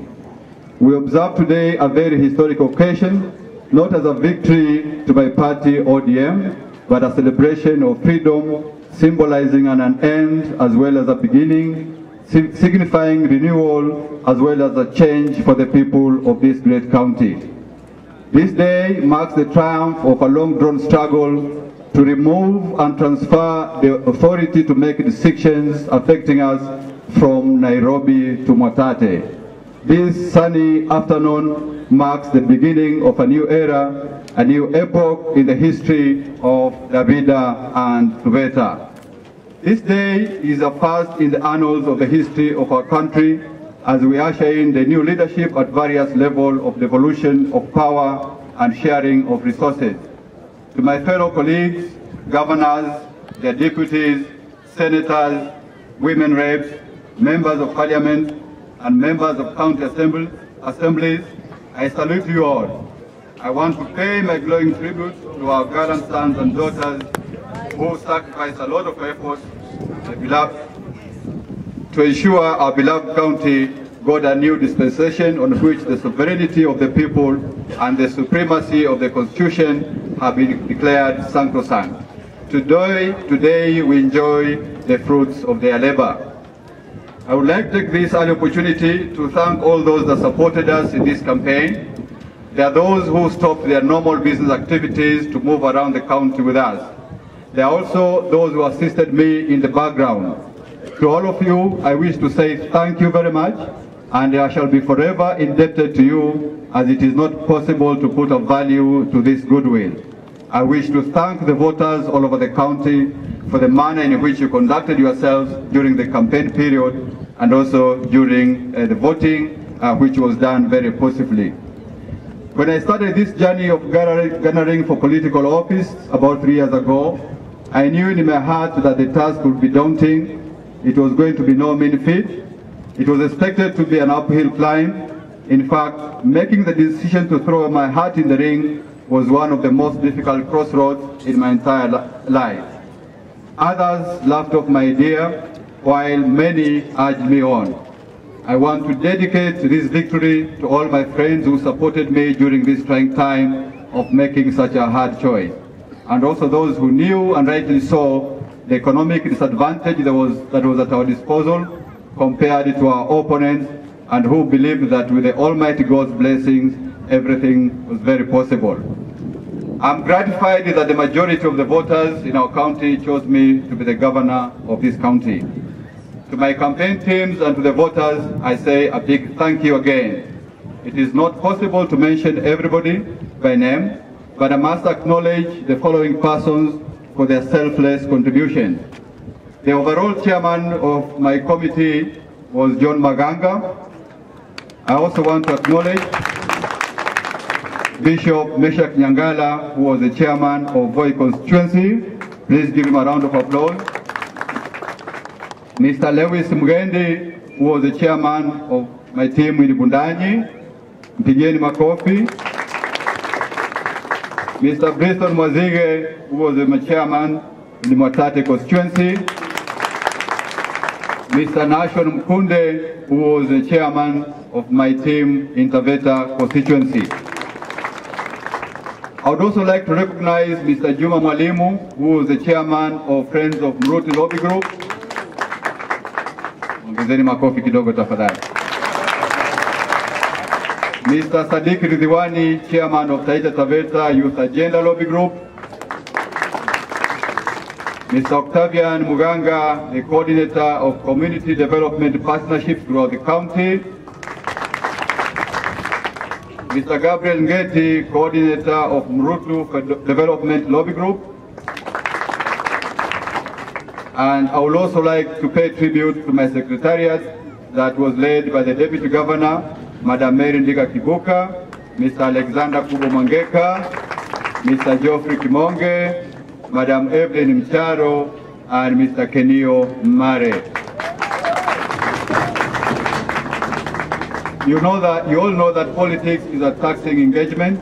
We observe today a very historic occasion, not as a victory to my party ODM, but a celebration of freedom, symbolizing an end as well as a beginning, signifying renewal as well as a change for the people of this great county. This day marks the triumph of a long-drawn struggle to remove and transfer the authority to make decisions affecting us from Nairobi to Mwatate. This sunny afternoon marks the beginning of a new era, a new epoch in the history of Taveta and Taveta. This day is a first in the annals of the history of our country as we usher in the new leadership at various levels of devolution of power and sharing of resources. To my fellow colleagues, governors, their deputies, senators, women reps, members of parliament, and members of county assemblies, I salute you all. I want to pay my glowing tribute to our gallant sons and daughters who sacrificed a lot of effort to ensure our beloved county got a new dispensation on which the sovereignty of the people and the supremacy of the Constitution have been declared sacrosanct. Today we enjoy the fruits of their labor. I would like to take this early opportunity to thank all those that supported us in this campaign. There are those who stopped their normal business activities to move around the county with us. There are also those who assisted me in the background. To all of you, I wish to say thank you very much, and I shall be forever indebted to you, as it is not possible to put a value to this goodwill. I wish to thank the voters all over the county for the manner in which you conducted yourselves during the campaign period and also during the voting, which was done very positively. When I started this journey of garnering for political office about 3 years ago, I knew in my heart that the task would be daunting. It was going to be no mean feat. It was expected to be an uphill climb. In fact, making the decision to throw my hat in the ring was one of the most difficult crossroads in my entire life. Others laughed off my idea, while many urged me on. I want to dedicate this victory to all my friends who supported me during this trying time of making such a hard choice, and also those who knew and rightly saw the economic disadvantage that was at our disposal compared to our opponents, and who believed that with the Almighty God's blessings, everything was very possible. I'm gratified that the majority of the voters in our county chose me to be the governor of this county. To my campaign teams and to the voters, I say a big thank you again. It is not possible to mention everybody by name, but I must acknowledge the following persons for their selfless contribution. The overall chairman of my committee was John Maganga. I also want to acknowledge Bishop Meshach Nyangala, who was the chairman of Voi constituency. Please give him a round of applause. Mr. Lewis Mgendi, who was the chairman of my team in Bundanyi. Mpigeni makofi. Mr. Bristol Mwazige, who was the chairman in the Mwatate constituency. Mr. Nashon Mkunde, who was the chairman of my team in Taveta constituency. I would also like to recognize Mr. Juma Mwalimu, who was the chairman of Friends of Mruti Lobby Group. Ongezeni makofi kidogo tafadhali. Mr. Sadiq Ridhiwani, chairman of Taita Taveta Youth Agenda Lobby Group. Mr. Octavian Muganga, the coordinator of Community Development Partnerships throughout the county. Mr. Gabriel Ngeti, coordinator of Mrutu Development Lobby Group. And I would also like to pay tribute to my secretariat that was led by the Deputy Governor, Madam Mary Ndiga Kibuka, Mr. Alexander Kubo Mangeka, Mr. Geoffrey Kimonge, Madam Evelyn Mcharo, and Mr. Kenio Mare. You all know that politics is a taxing engagement.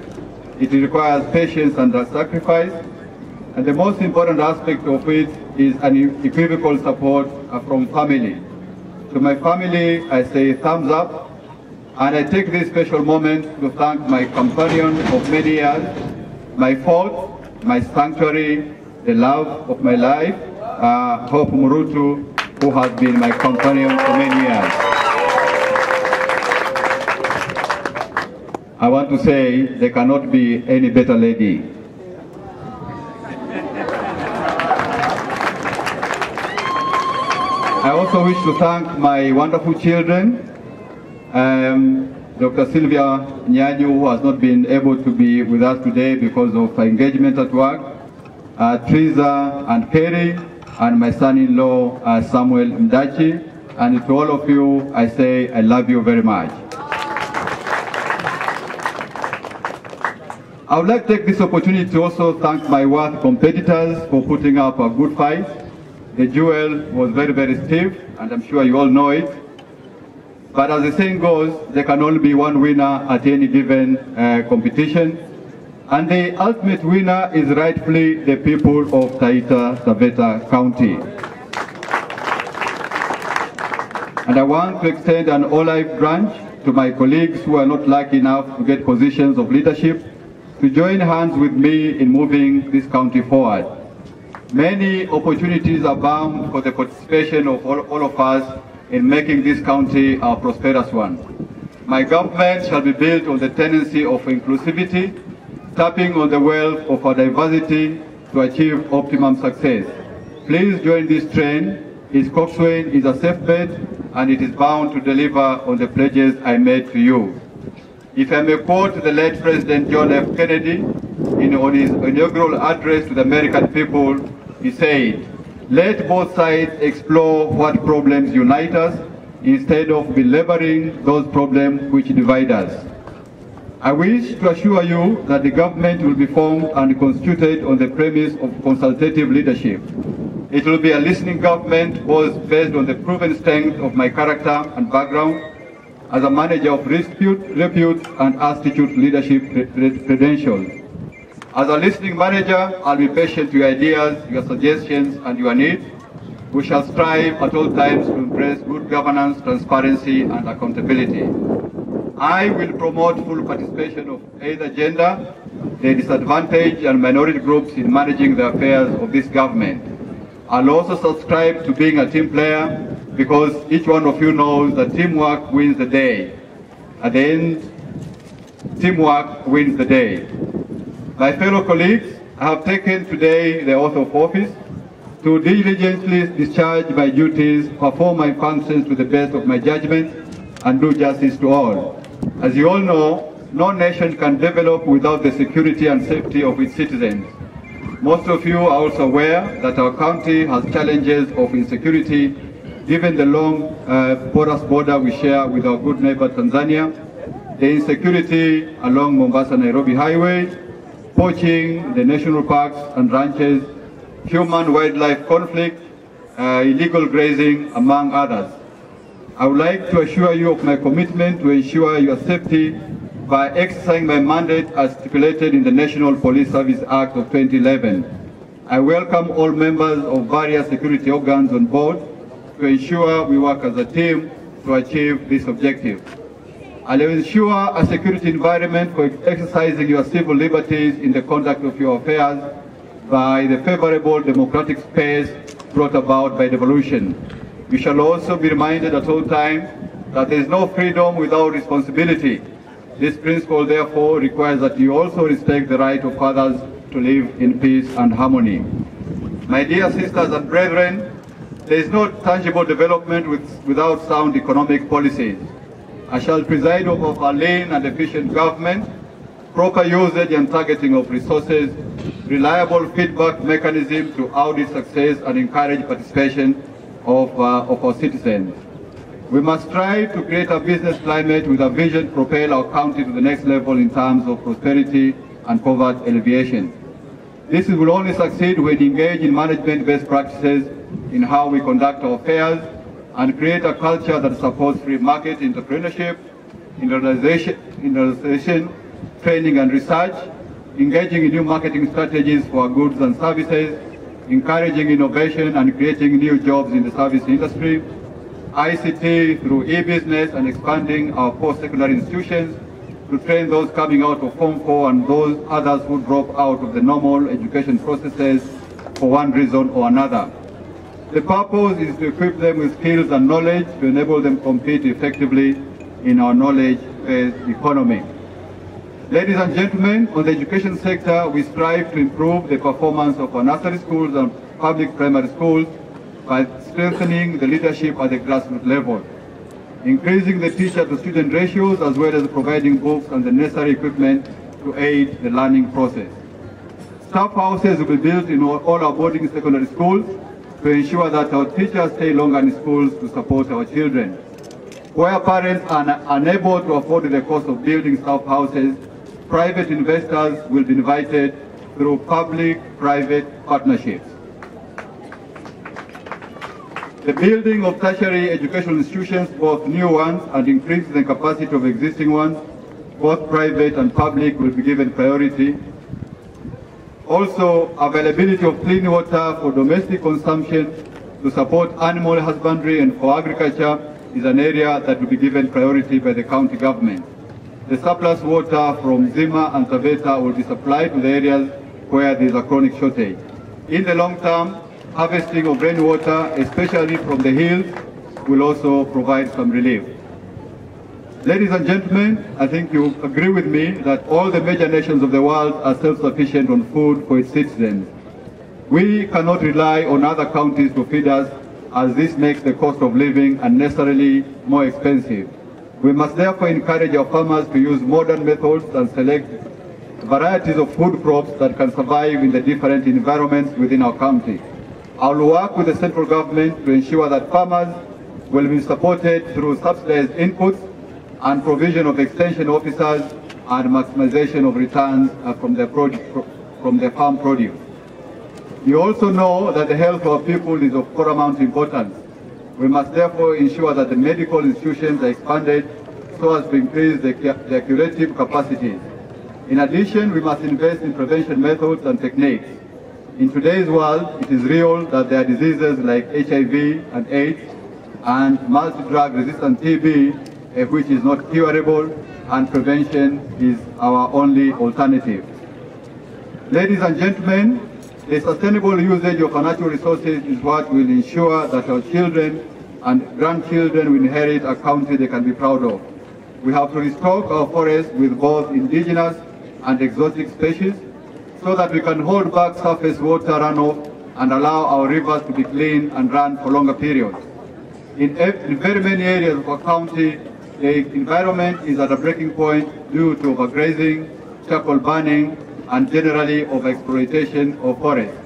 It requires patience and sacrifice. And the most important aspect of it is unequivocal support from family. To my family, I say thumbs up. And I take this special moment to thank my companion of many years, my fault, my sanctuary, the love of my life, Hope Murutu, who has been my companion for many years. I want to say there cannot be any better lady. I also wish to thank my wonderful children, Dr. Sylvia Nyanyu, who has not been able to be with us today because of engagement at work, Teresa and Perry, and my son-in-law, Samuel Mdachi. And to all of you, I say I love you very much. I would like to take this opportunity to also thank my worthy competitors for putting up a good fight. The duel was very, very stiff, and I'm sure you all know it. But as the saying goes, there can only be one winner at any given competition. And the ultimate winner is rightfully the people of Taita Taveta County. And I want to extend an olive branch to my colleagues who are not lucky enough to get positions of leadership to join hands with me in moving this county forward. Many opportunities are bound for the participation of all of us in making this county a prosperous one. My government shall be built on the tendency of inclusivity, tapping on the wealth of our diversity to achieve optimum success. Please join this train. Its coxswain is a safe bet, and it is bound to deliver on the pledges I made to you. If I may quote the late President John F. Kennedy on his inaugural address to the American people, he said, "Let both sides explore what problems unite us instead of belaboring those problems which divide us." I wish to assure you that the government will be formed and constituted on the premise of consultative leadership. It will be a listening government based on the proven strength of my character and background as a manager of repute and astute leadership credentials. As a listening manager, I'll be patient to your ideas, your suggestions, and your needs. We shall strive at all times to embrace good governance, transparency, and accountability. I will promote full participation of either gender, the disadvantaged, and minority groups in managing the affairs of this government. I'll also subscribe to being a team player because each one of you knows that teamwork wins the day. At the end, teamwork wins the day. My fellow colleagues, I have taken today the oath of office to diligently discharge my duties, perform my functions to the best of my judgment, and do justice to all. As you all know, no nation can develop without the security and safety of its citizens. Most of you are also aware that our county has challenges of insecurity given the long porous border we share with our good neighbor Tanzania, the insecurity along Mombasa-Nairobi highway, poaching, the national parks and ranches, human-wildlife conflict, illegal grazing, among others. I would like to assure you of my commitment to ensure your safety by exercising my mandate as stipulated in the National Police Service Act of 2011. I welcome all members of various security organs on board to ensure we work as a team to achieve this objective. I'll ensure a security environment for exercising your civil liberties in the conduct of your affairs by the favorable democratic space brought about by devolution. You shall also be reminded at all times that there is no freedom without responsibility. This principle, therefore, requires that you also respect the right of others to live in peace and harmony. My dear sisters and brethren, there is no tangible development without sound economic policies. I shall preside over a lean and efficient government, proper usage and targeting of resources, reliable feedback mechanism to audit success and encourage participation of our citizens. We must strive to create a business climate with a vision to propel our county to the next level in terms of prosperity and poverty alleviation. This will only succeed when we engage in management best practices in how we conduct our affairs and create a culture that supports free market entrepreneurship, industrialization, training and research, engaging in new marketing strategies for our goods and services, encouraging innovation and creating new jobs in the service industry, ICT through e-business and expanding our post-secondary institutions to train those coming out of Form 4 and those others who drop out of the normal education processes for one reason or another. The purpose is to equip them with skills and knowledge to enable them to compete effectively in our knowledge-based economy. Ladies and gentlemen, on the education sector, we strive to improve the performance of our nursery schools and public primary schools by strengthening the leadership at the grassroots level, increasing the teacher-to-student ratios, as well as providing books and the necessary equipment to aid the learning process. Staff houses will be built in all our boarding secondary schools to ensure that our teachers stay longer in schools to support our children. Where parents are unable to afford the cost of building staff houses, private investors will be invited through public-private partnerships. The building of tertiary educational institutions, both new ones and increasing the capacity of existing ones, both private and public, will be given priority. Also, availability of clean water for domestic consumption to support animal husbandry and for agriculture is an area that will be given priority by the county government. The surplus water from Zima and Taveta will be supplied to the areas where there is a chronic shortage. In the long term, harvesting of rainwater, especially from the hills, will also provide some relief. Ladies and gentlemen, I think you agree with me that all the major nations of the world are self-sufficient on food for its citizens. We cannot rely on other countries to feed us, as this makes the cost of living unnecessarily more expensive. We must therefore encourage our farmers to use modern methods and select varieties of food crops that can survive in the different environments within our country. I will work with the central government to ensure that farmers will be supported through subsidized inputs and provision of extension officers and maximization of returns from the farm produce. You also know that the health of our people is of paramount importance. We must therefore ensure that the medical institutions are expanded so as to increase their curative capacities. In addition, we must invest in prevention methods and techniques. In today's world, it is real that there are diseases like HIV and AIDS and multi-drug resistant TB, which is not curable, and prevention is our only alternative. Ladies and gentlemen, the sustainable usage of our natural resources is what will ensure that our children and grandchildren will inherit a country they can be proud of. We have to restock our forests with both indigenous and exotic species so that we can hold back surface water runoff and allow our rivers to be clean and run for longer periods. In very many areas of our county, the environment is at a breaking point due to overgrazing, charcoal burning, and generally overexploitation of forests.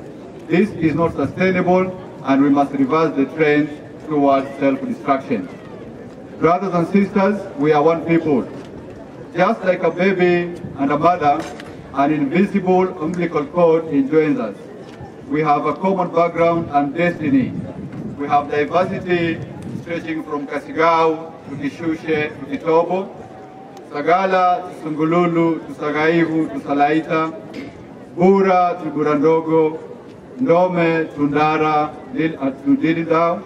This is not sustainable, and we must reverse the trend towards self-destruction. Brothers and sisters, we are one people. Just like a baby and a mother, an invisible umbilical cord enjoins us. We have a common background and destiny. We have diversity stretching from Kasigao to Kishushe to Kitobo, Sagala to Sungululu to Sagaivu to Salaita, Bura to Burandogo, Ndome to Ndara to Dididao,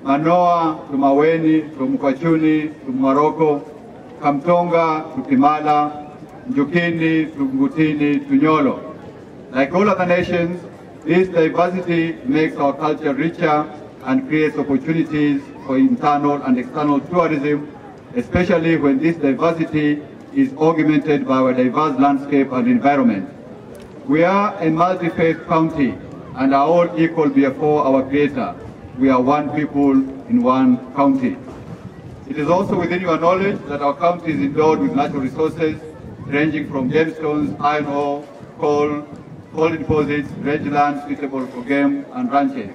Manoa to Maweni to Mkwachuni to Morocco, Kamtonga to Kimala, Njukini to Ngutini to Nyolo. Like all other nations, this diversity makes our culture richer and creates opportunities for internal and external tourism, especially when this diversity is augmented by our diverse landscape and environment. We are a multi-faith county and are all equal before our Creator. We are one people in one county. It is also within your knowledge that our county is endowed with natural resources ranging from gemstones, iron ore, coal deposits, rangeland suitable for game and ranches.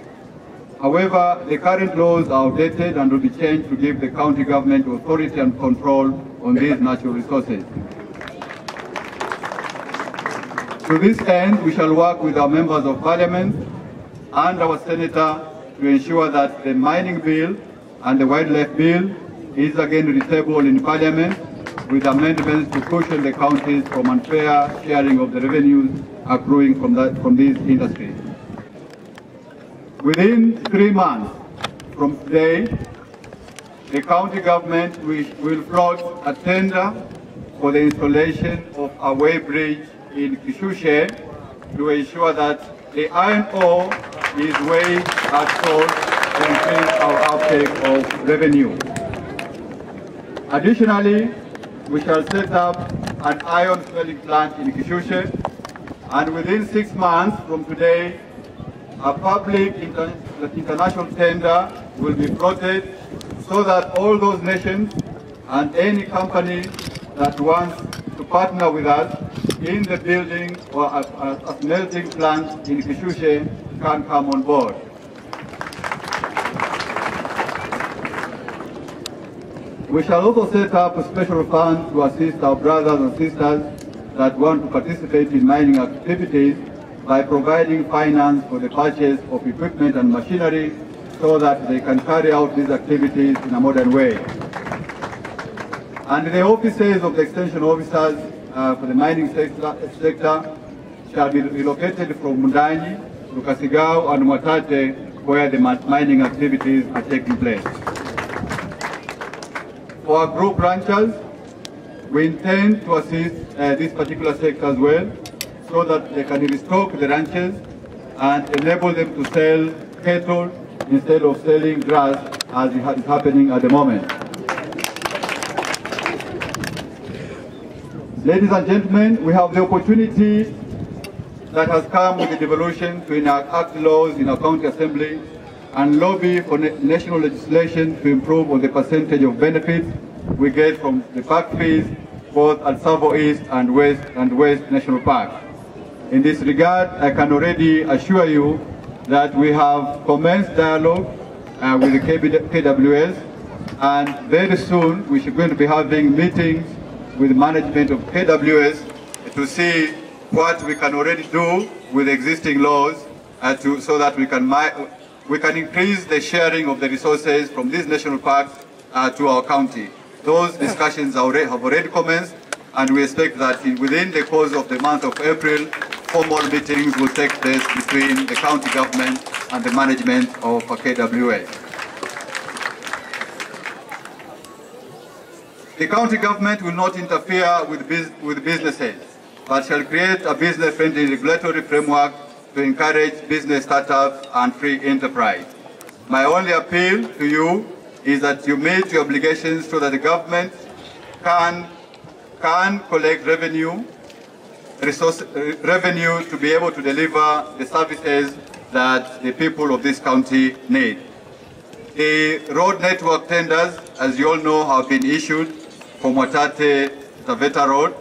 However, the current laws are outdated and will be changed to give the county government authority and control on these natural resources. To this end, we shall work with our members of parliament and our senator to ensure that the mining bill and the wildlife bill is again retabled in parliament with amendments to cushion the counties from unfair sharing of the revenues accruing from these industries. Within 3 months from today, the county government will float a tender for the installation of a way bridge in Kishushe to ensure that the iron ore is weighed at source to increase our uptake of revenue. Additionally, we shall set up an iron smelting plant in Kishushe, and within 6 months from today, a public international tender will be floated so that all those nations and any company that wants to partner with us in the building or a smelting plant in Kishushe can come on board. We shall also set up a special fund to assist our brothers and sisters that want to participate in mining activities by providing finance for the purchase of equipment and machinery so that they can carry out these activities in a modern way. And the offices of the extension officers for the mining sector shall be relocated from Mundanyi to Kasigao and Mwatate, where the mining activities are taking place. For our group ranchers, we intend to assist this particular sector as well, so that they can restock the ranches and enable them to sell cattle instead of selling grass as is happening at the moment. Ladies and gentlemen, we have the opportunity that has come with the devolution to enact laws in our county assembly and lobby for national legislation to improve on the percentage of benefits we get from the park fees both at Savo East and West National Park. In this regard, I can already assure you that we have commenced dialogue with the KWS, and very soon we are going to be having meetings with the management of KWS to see what we can already do with existing laws so that we can increase the sharing of the resources from these national parks to our county. Those discussions have already commenced, and we expect that within the course of the month of April, formal meetings will take place between the county government and the management of KWS. The county government will not interfere with businesses, but shall create a business-friendly regulatory framework to encourage business startups and free enterprise. My only appeal to you is that you meet your obligations so that the government can collect revenue to be able to deliver the services that the people of this county need. The road network tenders, as you all know, have been issued for Mwatate Taveta Road.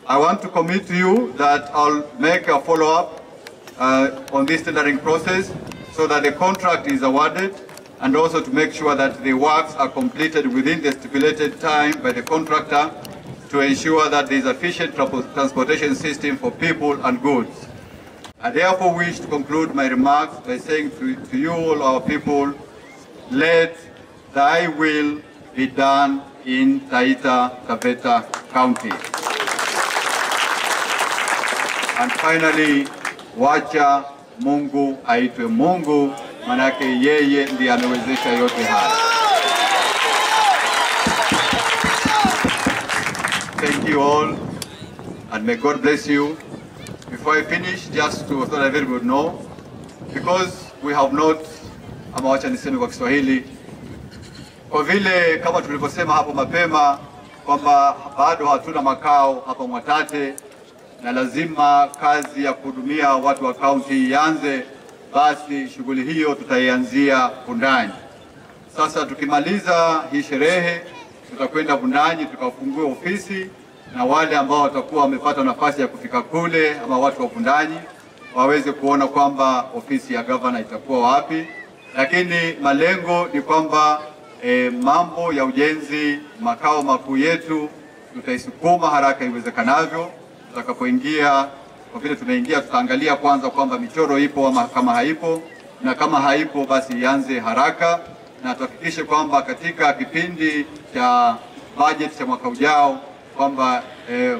I want to commit to you that I'll make a follow-up on this tendering process so that the contract is awarded, and also to make sure that the works are completed within the stipulated time by the contractor to ensure that there is a efficient transportation system for people and goods. I therefore wish to conclude my remarks by saying to you all our people, let thy will be done in Taita Taveta County. And finally, wacha Mungu aitwe Mungu, manake yeye ndiye anawezesha yote haya. Thank you all, and may God bless you. Before I finish, just so that everybody would know, because we have not, ama wacha niseme kwa Kiswahili, kwa vile kama tulivyosema hapo mapema kwamba bado hatuna makao hapa Mwatate na lazima kazi ya kuhudumia watu wa kaunti ianze, basi shughuli hiyo tutaianzia Bundani. Sasa tukimaliza hii sherehe, tutakwenda Bundani tukafungua ofisi, na wale ambao watakuwa wamepata nafasi ya kufika kule ama watu wa Bundani waweze kuona kwamba ofisi ya gavana itakuwa wapi. Lakini malengo ni kwamba mambo ya ujenzi makao makuu yetu tutaisukuma haraka iwezekanavyo. Tutakapoingia, kwa vile tunaingia, tutaangalia kwanza kwamba michoro ipo ama kama haipo, na kama haipo basi ianze haraka, na tuhakikishe kwamba katika kipindi cha budget cha mwaka ujao kwamba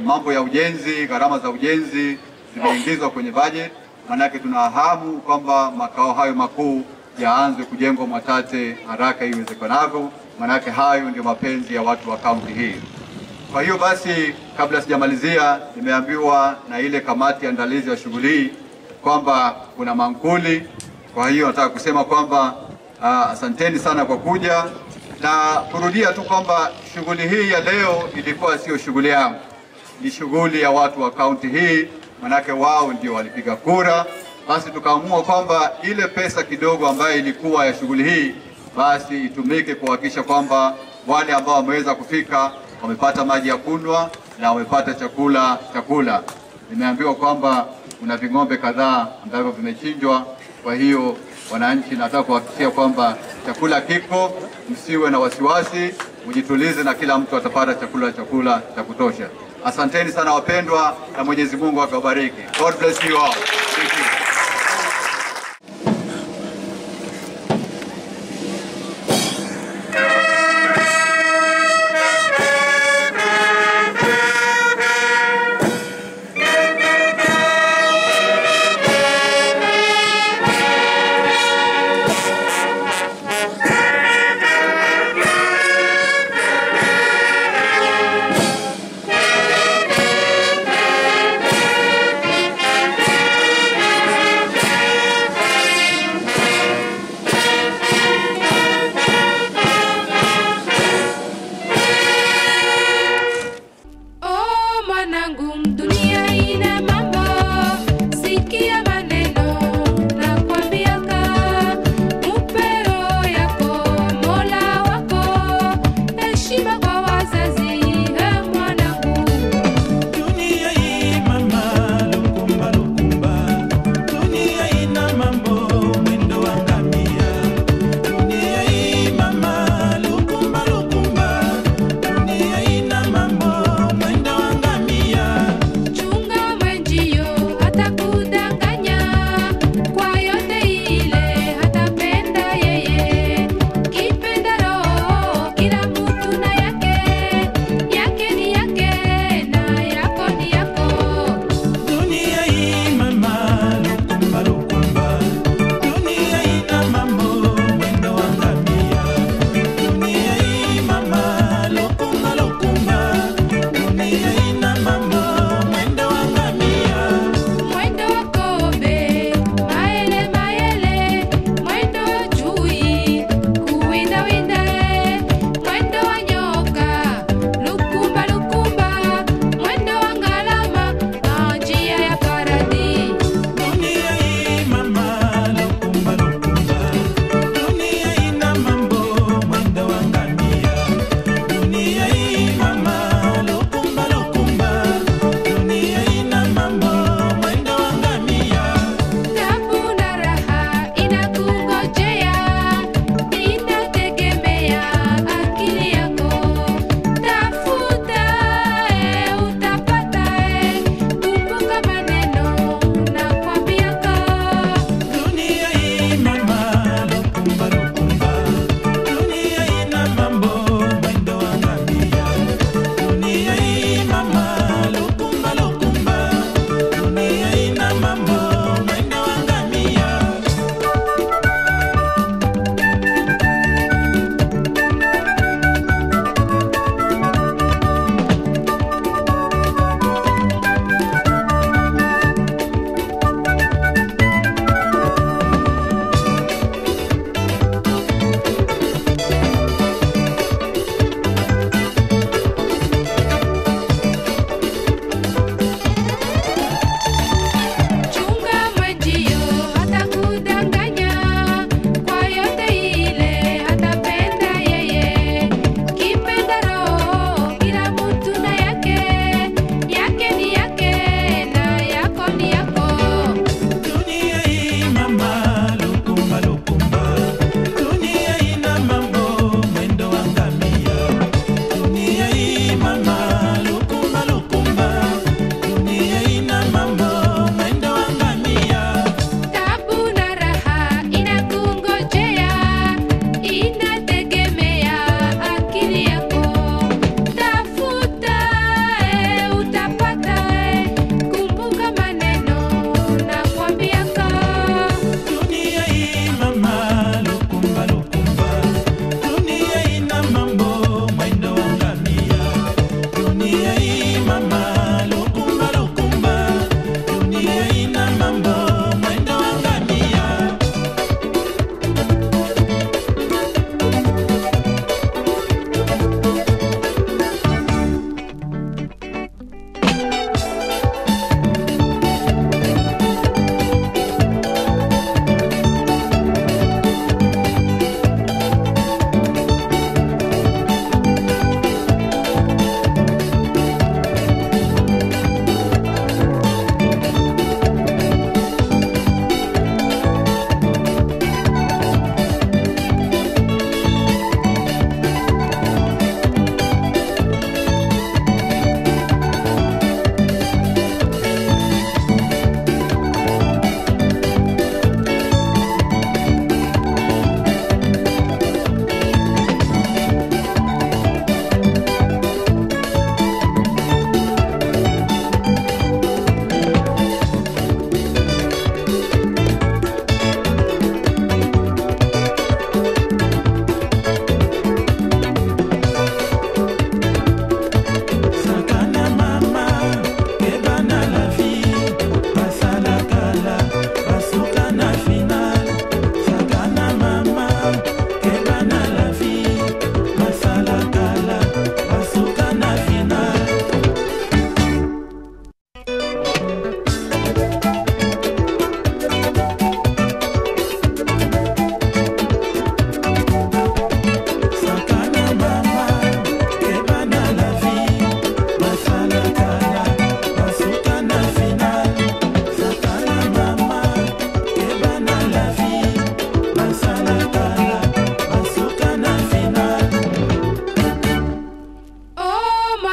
mambo ya ujenzi, gharama za ujenzi zimeingizwa kwenye budget. Manake tuna hamu kwamba makao hayo makuu yaanze kujengwa Mwatate haraka iwezekanavyo, manake hayo ndio mapenzi ya watu wa kaunti hii. Kwa hiyo basi, kabla sijamalizia, nimeambiwa na ile kamati andalizi ya shughuli hii kwamba kuna mankuli. Kwa hiyo nataka kusema kwamba asanteni sana kwa kuja, na kurudia tu kwamba shughuli hii ya leo ilikuwa sio shughuli yangu, ni shughuli ya watu wa kaunti hii, manake wao ndio walipiga kura. Basi tukaamua kwamba ile pesa kidogo ambayo ilikuwa ya shughuli hii basi itumike kuhakikisha kwamba wale ambao wameweza kufika wamepata maji ya kunywa na wamepata chakula. Nimeambiwa kwamba kuna ving'ombe kadhaa ambavyo vimechinjwa. Kwa hiyo wananchi, nataka kuhakikishia kwamba chakula kiko, msiwe na wasiwasi, mjitulize na kila mtu atapata chakula cha kutosha. Asanteni sana wapendwa, na Mwenyezi Mungu akawabariki. God bless you all. Thank you.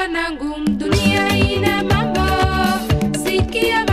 wanangu, dunia ina mambo, sikia